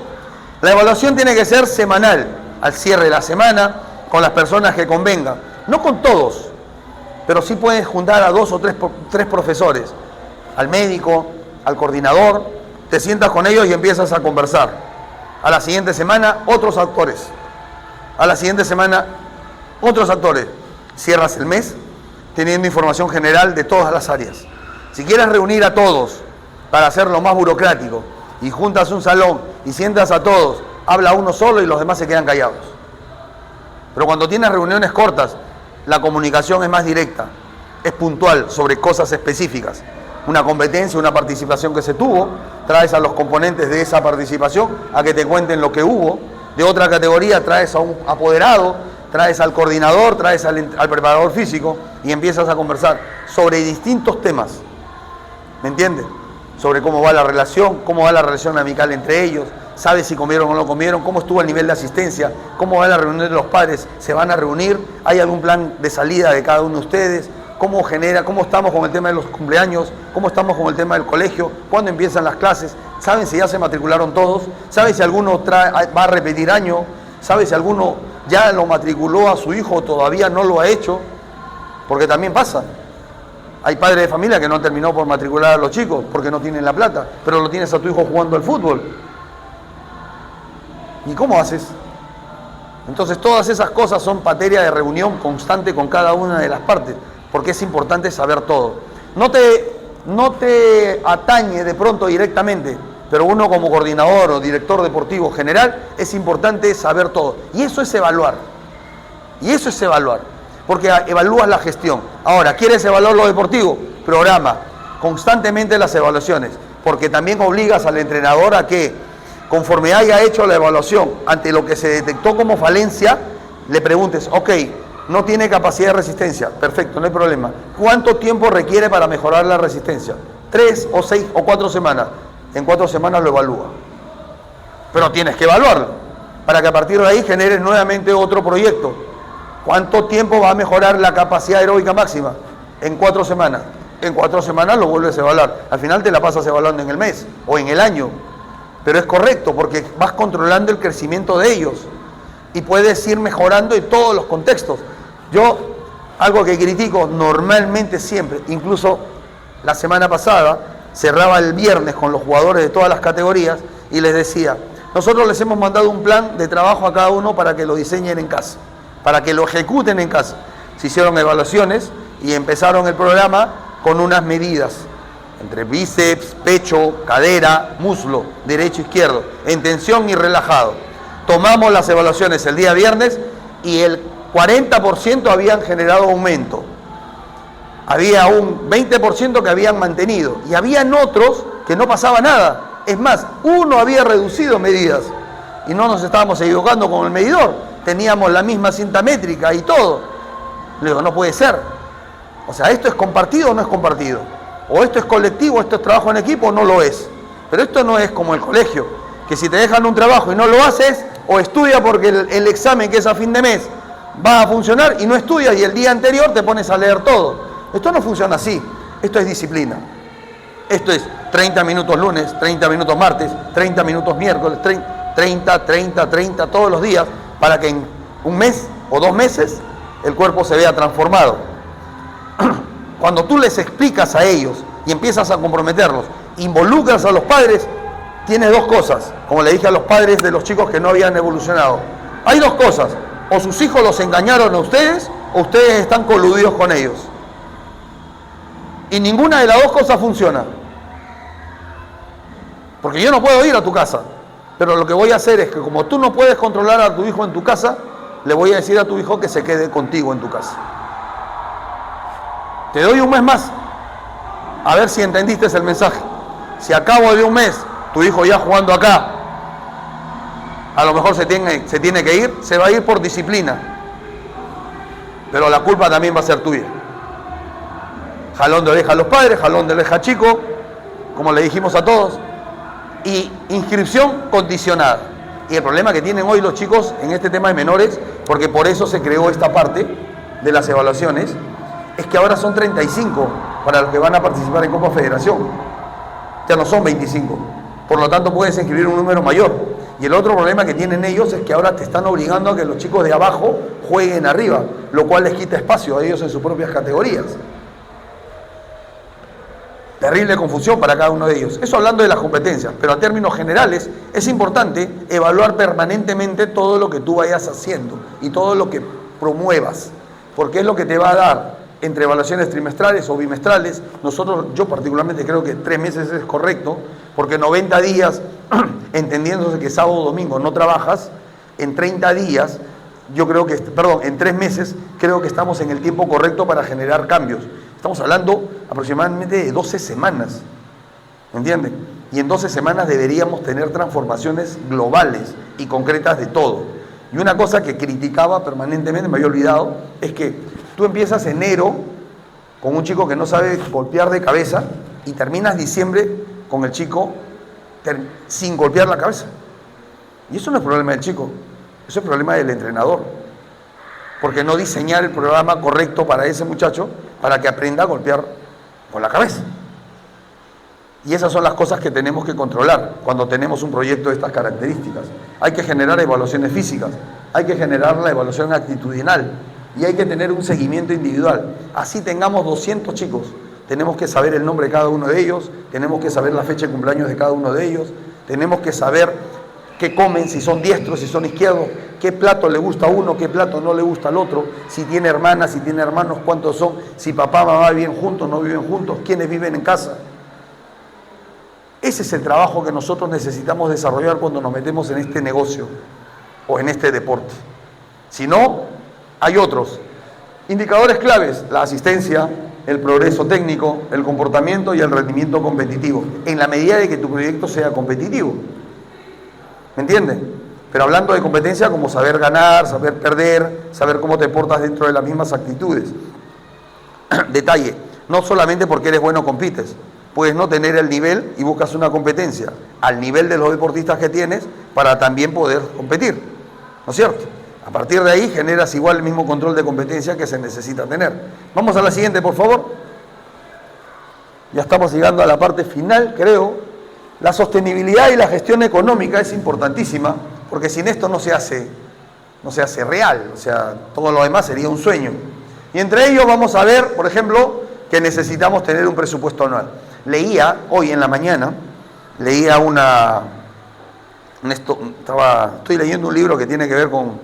A: La evaluación tiene que ser semanal, al cierre de la semana, con las personas que convengan. No con todos, pero sí puedes juntar a 2 o 3 profesores, al médico, al coordinador, te sientas con ellos y empiezas a conversar. A la siguiente semana, otros actores. A la siguiente semana, otros actores. Cierras el mes teniendo información general de todas las áreas. Si quieres reunir a todos para hacerlo más burocrático y juntas un salón y sientas a todos, habla uno solo y los demás se quedan callados. Pero cuando tienes reuniones cortas, la comunicación es más directa, es puntual sobre cosas específicas. Una competencia, una participación que se tuvo, traes a los componentes de esa participación a que te cuenten lo que hubo. De otra categoría traes a un apoderado, traes al coordinador, traes al preparador físico y empiezas a conversar sobre distintos temas. ¿Me entiendes? Sobre cómo va la relación amical entre ellos, sabes si comieron o no comieron, cómo estuvo el nivel de asistencia, cómo va la reunión de los padres, se van a reunir, hay algún plan de salida de cada uno de ustedes, cómo estamos con el tema de los cumpleaños, cómo estamos con el tema del colegio, cuándo empiezan las clases, saben si ya se matricularon todos, saben si alguno va a repetir año, saben si alguno ya lo matriculó a su hijo o todavía no lo ha hecho, porque también pasa. Hay padres de familia que no han terminado por matricular a los chicos porque no tienen la plata, pero lo tienes a tu hijo jugando al fútbol. ¿Y cómo haces? Entonces todas esas cosas son materia de reunión constante con cada una de las partes, porque es importante saber todo. No te atañe de pronto directamente, pero uno como coordinador o director deportivo general es importante saber todo. Y eso es evaluar. Porque evalúas la gestión. Ahora, ¿quieres evaluar lo deportivo? Programa constantemente las evaluaciones, porque también obligas al entrenador a que, conforme haya hecho la evaluación, ante lo que se detectó como falencia, le preguntes, ok, no tiene capacidad de resistencia, perfecto, no hay problema. ¿Cuánto tiempo requiere para mejorar la resistencia? 3 o 6 o 4 semanas. En 4 semanas lo evalúa. Pero tienes que evaluarlo, para que a partir de ahí generes nuevamente otro proyecto. ¿Cuánto tiempo va a mejorar la capacidad aeróbica máxima? En 4 semanas. En 4 semanas lo vuelves a evaluar. Al final te la pasas evaluando en el mes o en el año. Pero es correcto porque vas controlando el crecimiento de ellos y puedes ir mejorando en todos los contextos. Yo, algo que critico normalmente siempre, incluso la semana pasada, cerraba el viernes con los jugadores de todas las categorías y les decía, nosotros les hemos mandado un plan de trabajo a cada uno para que lo diseñen en casa, para que lo ejecuten en casa. Se hicieron evaluaciones y empezaron el programa con unas medidas entre bíceps, pecho, cadera, muslo, derecho, izquierdo, en tensión y relajado. Tomamos las evaluaciones el día viernes y el 40% habían generado aumento. Había un 20% que habían mantenido y habían otros que no pasaba nada. Es más, uno había reducido medidas y no nos estábamos equivocando con el medidor. Teníamos la misma cinta métrica y todo. Le digo, no puede ser. O sea, ¿esto es compartido o no es compartido? O esto es colectivo, esto es trabajo en equipo, o no lo es. Pero esto no es como el colegio, que si te dejan un trabajo y no lo haces, o estudia porque el examen que es a fin de mes va a funcionar y no estudias y el día anterior te pones a leer todo. Esto no funciona así, esto es disciplina. Esto es 30 minutos lunes, 30 minutos martes, 30 minutos miércoles, 30 todos los días, para que en un mes o 2 meses el cuerpo se vea transformado. Cuando tú les explicas a ellos y empiezas a comprometerlos, involucras a los padres, tienes 2 cosas, como le dije a los padres de los chicos que no habían evolucionado. Hay 2 cosas, o sus hijos los engañaron a ustedes, o ustedes están coludidos con ellos. Y ninguna de las 2 cosas funciona. Porque yo no puedo ir a tu casa, pero lo que voy a hacer es que como tú no puedes controlar a tu hijo en tu casa, le voy a decir a tu hijo que se quede contigo en tu casa. Te doy un mes más, a ver si entendiste el mensaje. Si a cabo de un mes tu hijo ya jugando acá, a lo mejor se tiene que ir, se va a ir por disciplina. Pero la culpa también va a ser tuya. Jalón de oreja a los padres, jalón de oreja chico, como le dijimos a todos, y inscripción condicionada. Y el problema que tienen hoy los chicos en este tema de menores, porque por eso se creó esta parte de las evaluaciones, es que ahora son 35 para los que van a participar en Copa Federación. Ya no son 25. Por lo tanto, puedes inscribir un número mayor. Y el otro problema que tienen ellos es que ahora te están obligando a que los chicos de abajo jueguen arriba, lo cual les quita espacio a ellos en sus propias categorías. Terrible confusión para cada uno de ellos. Eso hablando de las competencias, pero a términos generales es importante evaluar permanentemente todo lo que tú vayas haciendo y todo lo que promuevas, porque es lo que te va a dar entre evaluaciones trimestrales o bimestrales. Yo particularmente creo que 3 meses es correcto, porque 90 días, entendiéndose que sábado o domingo no trabajas, en 30 días, en 3 meses, creo que estamos en el tiempo correcto para generar cambios. Estamos hablando aproximadamente de 12 semanas, ¿entienden? Y en 12 semanas deberíamos tener transformaciones globales y concretas de todo. Y una cosa que criticaba permanentemente, me había olvidado, es que tú empiezas enero con un chico que no sabe golpear de cabeza y terminas diciembre con el chico sin golpear la cabeza. Y eso no es problema del chico, eso es problema del entrenador. Porque no diseñar el programa correcto para ese muchacho para que aprenda a golpear con la cabeza. Y esas son las cosas que tenemos que controlar cuando tenemos un proyecto de estas características. Hay que generar evaluaciones físicas, hay que generar la evaluación actitudinal y hay que tener un seguimiento individual. Así tengamos 200 chicos, tenemos que saber el nombre de cada uno de ellos, tenemos que saber la fecha de cumpleaños de cada uno de ellos, tenemos que saber qué comen, si son diestros, si son izquierdos, qué plato le gusta a uno, qué plato no le gusta al otro, si tiene hermanas, si tiene hermanos, cuántos son, si papá, mamá viven juntos, no viven juntos, quiénes viven en casa. Ese es el trabajo que nosotros necesitamos desarrollar cuando nos metemos en este negocio o en este deporte. Si no, hay otros. Indicadores claves: la asistencia, el progreso técnico, el comportamiento y el rendimiento competitivo, en la medida de que tu proyecto sea competitivo. ¿Me entienden? Pero hablando de competencia como saber ganar, saber perder, saber cómo te portas dentro de las mismas actitudes. Detalle: no solamente porque eres bueno compites. Puedes no tener el nivel y buscas una competencia al nivel de los deportistas que tienes para también poder competir, ¿no es cierto? A partir de ahí generas igual el mismo control de competencia que se necesita tener. Vamos a la siguiente, por favor. Ya estamos llegando a la parte final, creo. La sostenibilidad y la gestión económica es importantísima, porque sin esto no se hace real, o sea, todo lo demás sería un sueño. Y entre ellos vamos a ver, por ejemplo, que necesitamos tener un presupuesto anual. Leía hoy en la mañana, estoy leyendo un libro que tiene que ver con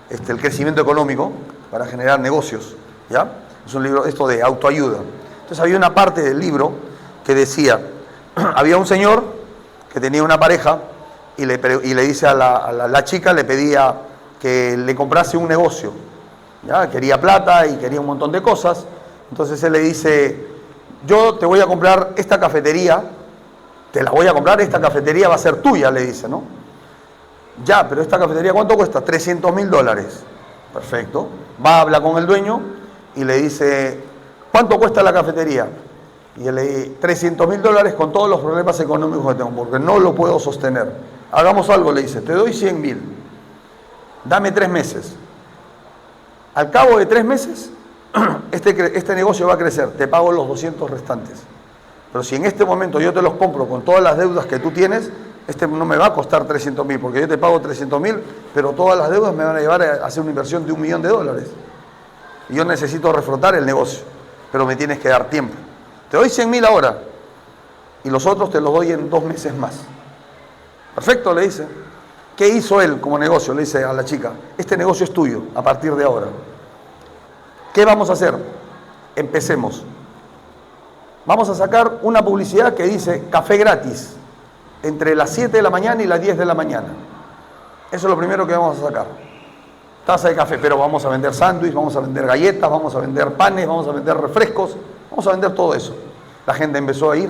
A: el crecimiento económico para generar negocios, ¿ya? Es un libro esto de autoayuda. Entonces había una parte del libro que decía, había un señor que tenía una pareja y le dice a la chica, le pedía que le comprase un negocio, ¿ya? Quería plata y quería un montón de cosas. Entonces él le dice: yo te voy a comprar esta cafetería, te la voy a comprar, esta cafetería va a ser tuya, le dice, ¿no? Ya, pero esta cafetería, ¿cuánto cuesta? $300.000. Perfecto. Va a hablar con el dueño y le dice: ¿cuánto cuesta la cafetería? Y él le dice: $300.000 con todos los problemas económicos que tengo, porque no lo puedo sostener. Hagamos algo, le dice, te doy 100.000. Dame 3 meses. Al cabo de 3 meses... Este negocio va a crecer, te pago los 200 restantes. Pero si en este momento yo te los compro con todas las deudas que tú tienes, no me va a costar 300.000, porque yo te pago 300.000, pero todas las deudas me van a llevar a hacer una inversión de $1 millón. Y yo necesito reflotar el negocio, pero me tienes que dar tiempo. Te doy 100.000 ahora, y los otros te los doy en 2 meses más. Perfecto, le dice. ¿Qué hizo él como negocio? Le dice a la chica: este negocio es tuyo a partir de ahora. ¿Qué vamos a hacer? Empecemos. Vamos a sacar una publicidad que dice café gratis entre las 7 de la mañana y las 10 de la mañana. Eso es lo primero que vamos a sacar. Taza de café, pero vamos a vender sándwich, vamos a vender galletas, vamos a vender panes, vamos a vender refrescos, vamos a vender todo eso. La gente empezó a ir.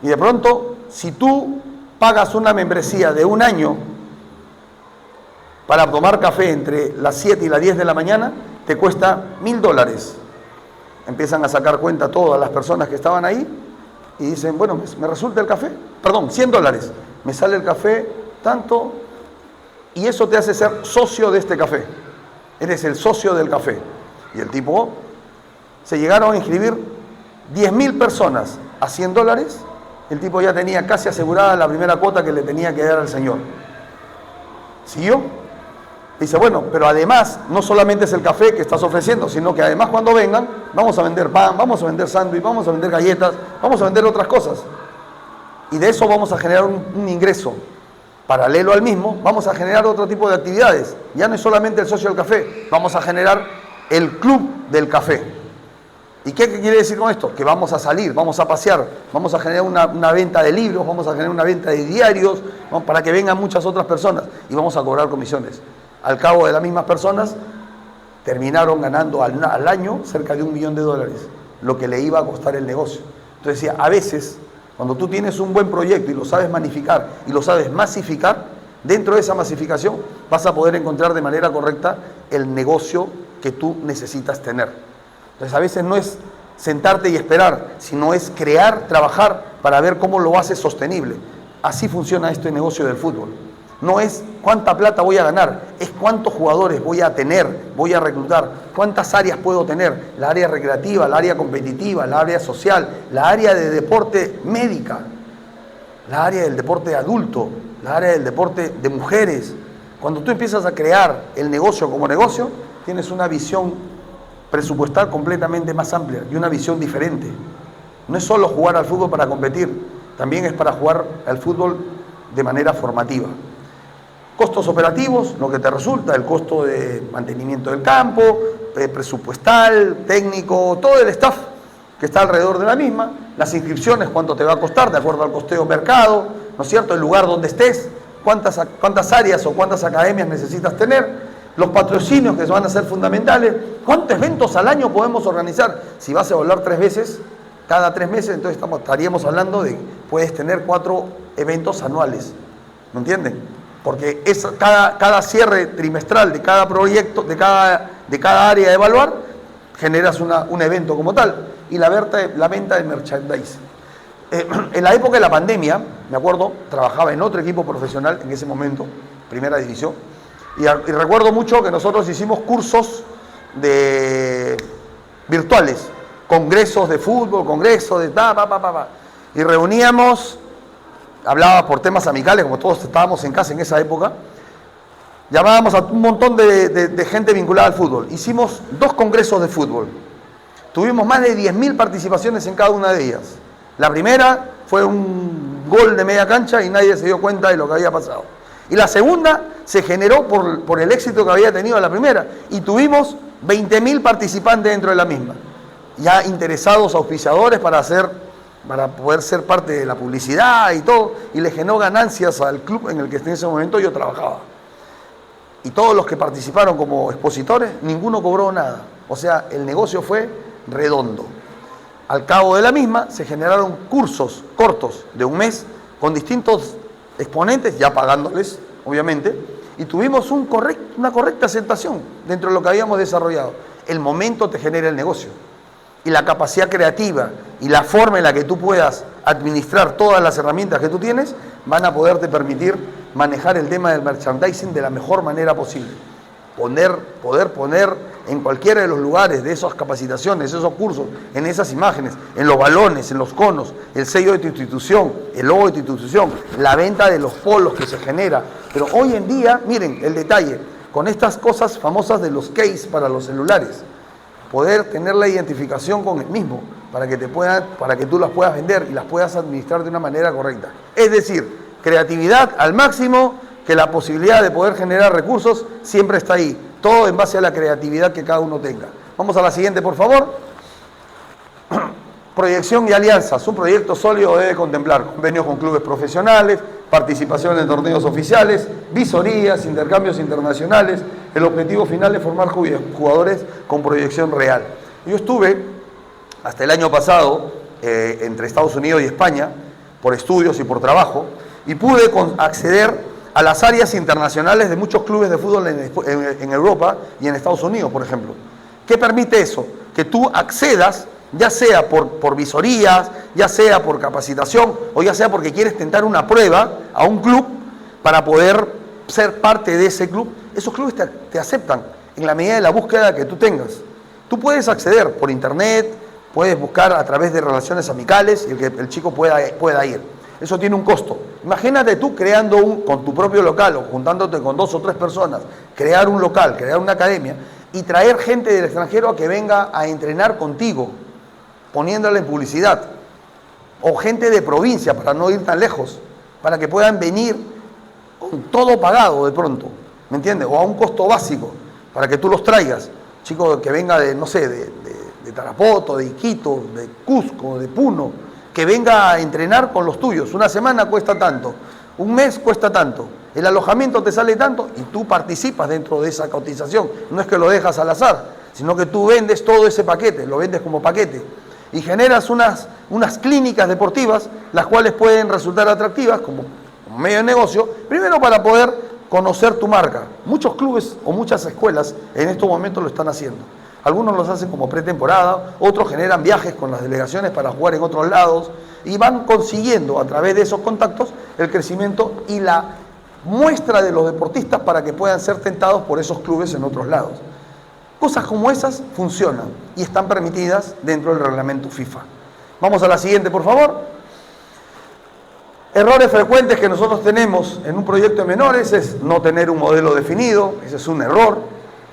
A: Y de pronto, si tú pagas una membresía de 1 año para tomar café entre las 7 y las 10 de la mañana, te cuesta $1.000. Empiezan a sacar cuenta todas las personas que estaban ahí y dicen: bueno, me resulta el café, perdón, $100, me sale el café tanto, y eso te hace ser socio de este café. Eres el socio del café. Y el tipo, se llegaron a inscribir 10.000 personas a $100, el tipo ya tenía casi asegurada la primera cuota que le tenía que dar al señor. ¿Siguió? Dice: bueno, pero además, no solamente es el café que estás ofreciendo, sino que además cuando vengan, vamos a vender pan, vamos a vender sándwich, vamos a vender galletas, vamos a vender otras cosas. Y de eso vamos a generar un ingreso. Paralelo al mismo, vamos a generar otro tipo de actividades. Ya no es solamente el socio del café, vamos a generar el club del café. ¿Y qué quiere decir con esto? Que vamos a salir, vamos a pasear, vamos a generar una venta de libros, vamos a generar una venta de diarios, para que vengan muchas otras personas y vamos a cobrar comisiones. Al cabo de las mismas personas, terminaron ganando al año cerca de $1 millón, lo que le iba a costar el negocio. Entonces decía, a veces, cuando tú tienes un buen proyecto y lo sabes magnificar y lo sabes masificar, dentro de esa masificación vas a poder encontrar de manera correcta el negocio que tú necesitas tener. Entonces a veces no es sentarte y esperar, sino es crear, trabajar para ver cómo lo haces sostenible. Así funciona este negocio del fútbol. No es cuánta plata voy a ganar, es cuántos jugadores voy a tener, voy a reclutar, cuántas áreas puedo tener, la área recreativa, la área competitiva, la área social, la área de deporte médica, la área del deporte adulto, la área del deporte de mujeres. Cuando tú empiezas a crear el negocio como negocio, tienes una visión presupuestal completamente más amplia y una visión diferente. No es solo jugar al fútbol para competir, también es para jugar al fútbol de manera formativa. Costos operativos, lo que te resulta, el costo de mantenimiento del campo, presupuestal, técnico, todo el staff que está alrededor de la misma, las inscripciones, cuánto te va a costar de acuerdo al costeo mercado, ¿no es cierto?, el lugar donde estés, cuántas áreas o cuántas academias necesitas tener, los patrocinios que van a ser fundamentales, cuántos eventos al año podemos organizar. Si vas a volar 3 veces, cada 3 meses, entonces estaríamos hablando de puedes tener 4 eventos anuales, ¿me entienden? Porque cada cierre trimestral de cada proyecto, de cada área de evaluar, generas un evento como tal. Y la venta de merchandising. En la época de la pandemia, me acuerdo, trabajaba en otro equipo profesional en ese momento, primera división, y recuerdo mucho que nosotros hicimos cursos virtuales, congresos de fútbol, congresos de y reuníamos. Hablaba por temas amicales, como todos estábamos en casa en esa época, llamábamos a un montón de gente vinculada al fútbol. Hicimos 2 congresos de fútbol. Tuvimos más de 10.000 participaciones en cada una de ellas. La primera fue un gol de media cancha y nadie se dio cuenta de lo que había pasado. Y la segunda se generó por el éxito que había tenido la primera. Y tuvimos 20.000 participantes dentro de la misma. Ya interesados, auspiciadores para poder ser parte de la publicidad y todo, y le generó ganancias al club en el que en ese momento yo trabajaba. Y todos los que participaron como expositores, ninguno cobró nada. O sea, el negocio fue redondo. Al cabo de la misma, se generaron cursos cortos de un mes con distintos exponentes, ya pagándoles, obviamente, y tuvimos una correcta aceptación dentro de lo que habíamos desarrollado. El momento te genera el negocio. Y la capacidad creativa y la forma en la que tú puedas administrar todas las herramientas que tú tienes van a poderte permitir manejar el tema del merchandising de la mejor manera posible. Poder poner en cualquiera de los lugares de esas capacitaciones, esos cursos, en esas imágenes, en los balones, en los conos, el sello de tu institución, el logo de tu institución, la venta de los polos que se genera. Pero hoy en día, miren el detalle, con estas cosas famosas de los case para los celulares, poder tener la identificación con el mismo para que tú las puedas vender y las puedas administrar de una manera correcta. Es decir, creatividad al máximo, que la posibilidad de poder generar recursos siempre está ahí. Todo en base a la creatividad que cada uno tenga. Vamos a la siguiente, por favor. Proyección y alianzas. Un proyecto sólido debe contemplar convenios con clubes profesionales, participación en torneos oficiales, visorías, intercambios internacionales. El objetivo final es formar jugadores con proyección real. Yo estuve hasta el año pasado entre Estados Unidos y España por estudios y por trabajo y pude acceder a las áreas internacionales de muchos clubes de fútbol en Europa y en Estados Unidos, por ejemplo. ¿Qué permite eso? Que tú accedas, ya sea por visorías, ya sea por capacitación o ya sea porque quieres tentar una prueba a un club para poder ser parte de ese club. Esos clubes te aceptan en la medida de la búsqueda que tú tengas. Tú puedes acceder por internet, puedes buscar a través de relaciones amicales y que el chico pueda ir. Eso tiene un costo. Imagínate tú creando con tu propio local o juntándote con 2 o 3 personas, crear un local, crear una academia y traer gente del extranjero a que venga a entrenar contigo, poniéndole en publicidad. O gente de provincia, para no ir tan lejos, para que puedan venir con todo pagado de pronto, ¿me entiendes? O a un costo básico, para que tú los traigas. Chico que venga de, no sé, de Tarapoto, de Iquitos, de Cusco, de Puno, que venga a entrenar con los tuyos. Una semana cuesta tanto, un mes cuesta tanto, el alojamiento te sale tanto y tú participas dentro de esa cotización. No es que lo dejas al azar, sino que tú vendes todo ese paquete, lo vendes como paquete y generas unas clínicas deportivas, las cuales pueden resultar atractivas como medio de negocio, primero para poder conocer tu marca. Muchos clubes o muchas escuelas en estos momentos lo están haciendo. Algunos los hacen como pretemporada, otros generan viajes con las delegaciones para jugar en otros lados y van consiguiendo a través de esos contactos el crecimiento y la muestra de los deportistas para que puedan ser tentados por esos clubes en otros lados. Cosas como esas funcionan y están permitidas dentro del reglamento FIFA. Vamos a la siguiente, por favor. Errores frecuentes que nosotros tenemos en un proyecto de menores es no tener un modelo definido, ese es un error.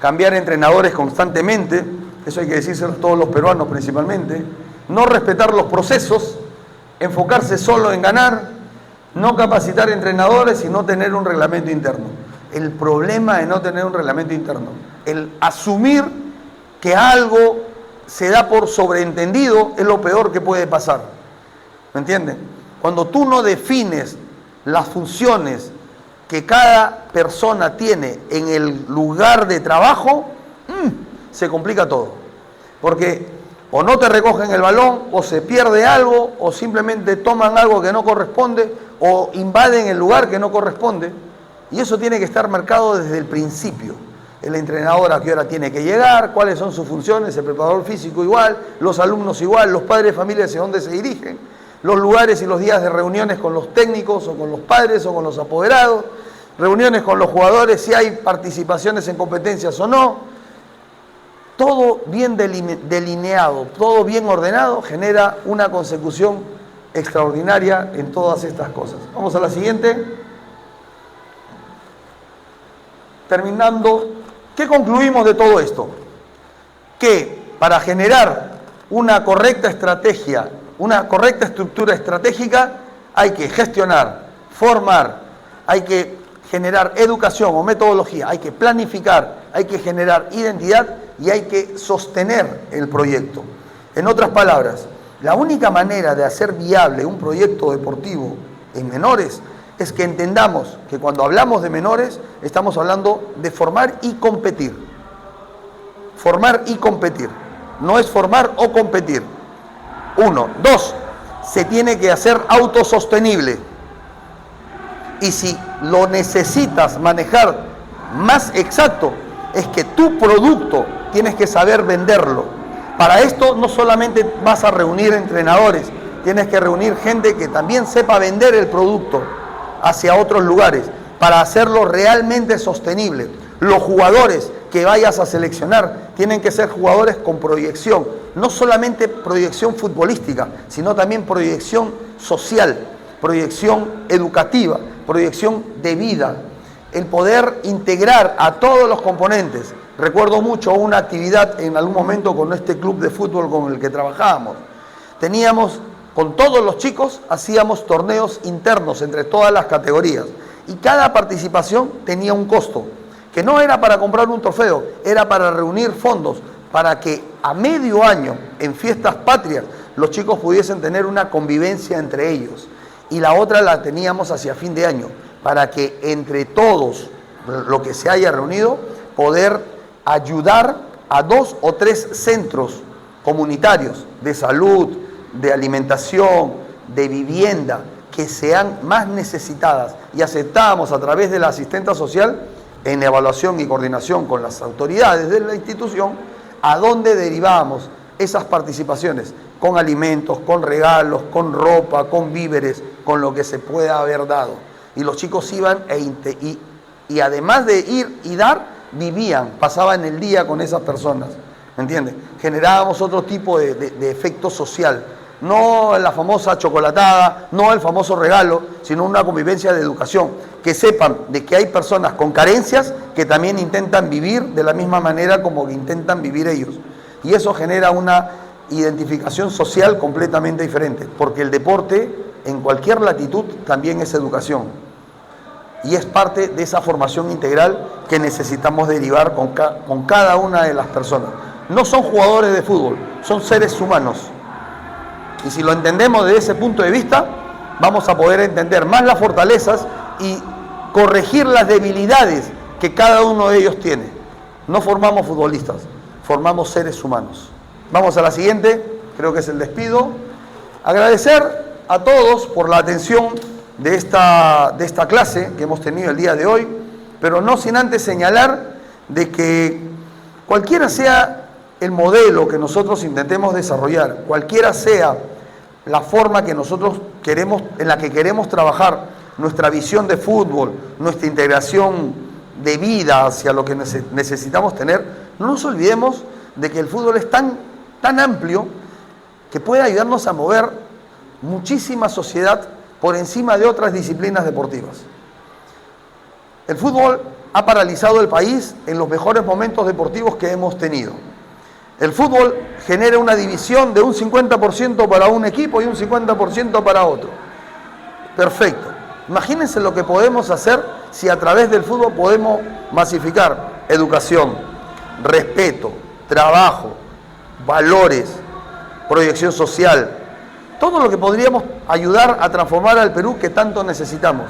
A: Cambiar entrenadores constantemente, eso hay que decírselo a todos los peruanos principalmente. No respetar los procesos, enfocarse solo en ganar, no capacitar entrenadores y no tener un reglamento interno. El problema de no tener un reglamento interno, el asumir que algo se da por sobreentendido, es lo peor que puede pasar. ¿Me entienden? Cuando tú no defines las funciones que cada persona tiene en el lugar de trabajo, se complica todo. Porque o no te recogen el balón, o se pierde algo, o simplemente toman algo que no corresponde, o invaden el lugar que no corresponde. Y eso tiene que estar marcado desde el principio. El entrenador a qué hora tiene que llegar, cuáles son sus funciones, el preparador físico igual, los alumnos igual, los padres de familia hacia dónde se dirigen, los lugares y los días de reuniones con los técnicos o con los padres o con los apoderados, reuniones con los jugadores, si hay participaciones en competencias o no. Todo bien delineado, todo bien ordenado, genera una consecución extraordinaria en todas estas cosas. Vamos a la siguiente. Terminando, ¿qué concluimos de todo esto? Que para generar una correcta estrategia, una correcta estructura estratégica, hay que gestionar, formar, hay que generar educación o metodología, hay que planificar, hay que generar identidad y hay que sostener el proyecto. En otras palabras, la única manera de hacer viable un proyecto deportivo en menores es que entendamos que cuando hablamos de menores estamos hablando de formar y competir. Formar y competir. No es formar o competir. 1. 2. Se tiene que hacer autosostenible. Y si lo necesitas manejar más exacto, es que tu producto tienes que saber venderlo. Para esto no solamente vas a reunir entrenadores, tienes que reunir gente que también sepa vender el producto hacia otros lugares para hacerlo realmente sostenible. Los jugadores que vayas a seleccionar tienen que ser jugadores con proyección, no solamente proyección futbolística, sino también proyección social, proyección educativa, proyección de vida, el poder integrar a todos los componentes. Recuerdo mucho una actividad en algún momento con este club de fútbol con el que trabajábamos. Teníamos, con todos los chicos, hacíamos torneos internos entre todas las categorías y cada participación tenía un costo, que no era para comprar un trofeo, era para reunir fondos, para que a medio año, en fiestas patrias, los chicos pudiesen tener una convivencia entre ellos. Y la otra la teníamos hacia fin de año, para que entre todos, lo que se haya reunido, poder ayudar a 2 o 3 centros comunitarios de salud, de alimentación, de vivienda, que sean más necesitadas. Y aceptábamos a través de la asistenta social, en evaluación y coordinación con las autoridades de la institución, a dónde derivábamos esas participaciones, con alimentos, con regalos, con ropa, con víveres, con lo que se pueda haber dado. Y los chicos iban y además de ir y dar, vivían, pasaban el día con esas personas, ¿me entiendes? Generábamos otro tipo de efecto social, no la famosa chocolatada, no el famoso regalo, sino una convivencia de educación, que sepan de que hay personas con carencias que también intentan vivir de la misma manera como que intentan vivir ellos. Y eso genera una identificación social completamente diferente, porque el deporte en cualquier latitud también es educación y es parte de esa formación integral que necesitamos derivar con cada una de las personas. No son jugadores de fútbol, son seres humanos, y si lo entendemos desde ese punto de vista, vamos a poder entender más las fortalezas y corregir las debilidades que cada uno de ellos tiene. No formamos futbolistas, formamos seres humanos. Vamos a la siguiente, creo que es el despido. Agradecer a todos por la atención de esta clase que hemos tenido el día de hoy, pero no sin antes señalar de que cualquiera sea el modelo que nosotros intentemos desarrollar, cualquiera sea la forma que nosotros queremos, en la que queremos trabajar, nuestra visión de fútbol, nuestra integración de vida hacia lo que necesitamos tener, no nos olvidemos de que el fútbol es tan amplio que puede ayudarnos a mover muchísima sociedad por encima de otras disciplinas deportivas. El fútbol ha paralizado el país en los mejores momentos deportivos que hemos tenido. El fútbol genera una división de un 50% para un equipo y un 50% para otro. Perfecto. Imagínense lo que podemos hacer si a través del fútbol podemos masificar educación, respeto, trabajo, valores, proyección social, todo lo que podríamos ayudar a transformar al Perú que tanto necesitamos,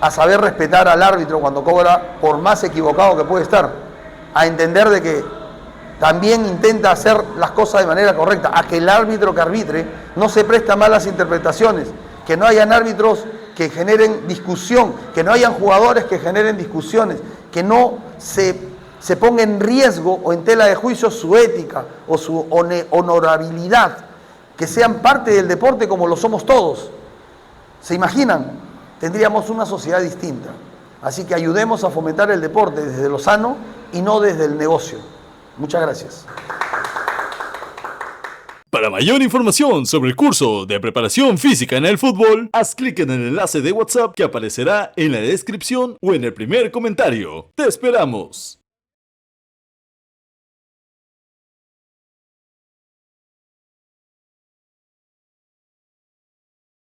A: a saber respetar al árbitro cuando cobra, por más equivocado que puede estar, a entender de que también intenta hacer las cosas de manera correcta, a que el árbitro que arbitre no se presta a malas interpretaciones, que no hayan árbitros que generen discusión, que no hayan jugadores que generen discusiones, que no se ponga en riesgo o en tela de juicio su ética o su honorabilidad, que sean parte del deporte como lo somos todos. ¿Se imaginan? Tendríamos una sociedad distinta. Así que ayudemos a fomentar el deporte desde lo sano y no desde el negocio. Muchas gracias.
B: Para mayor información sobre el curso de preparación física en el fútbol, haz clic en el enlace de WhatsApp que aparecerá en la descripción o en el primer comentario. ¡Te esperamos!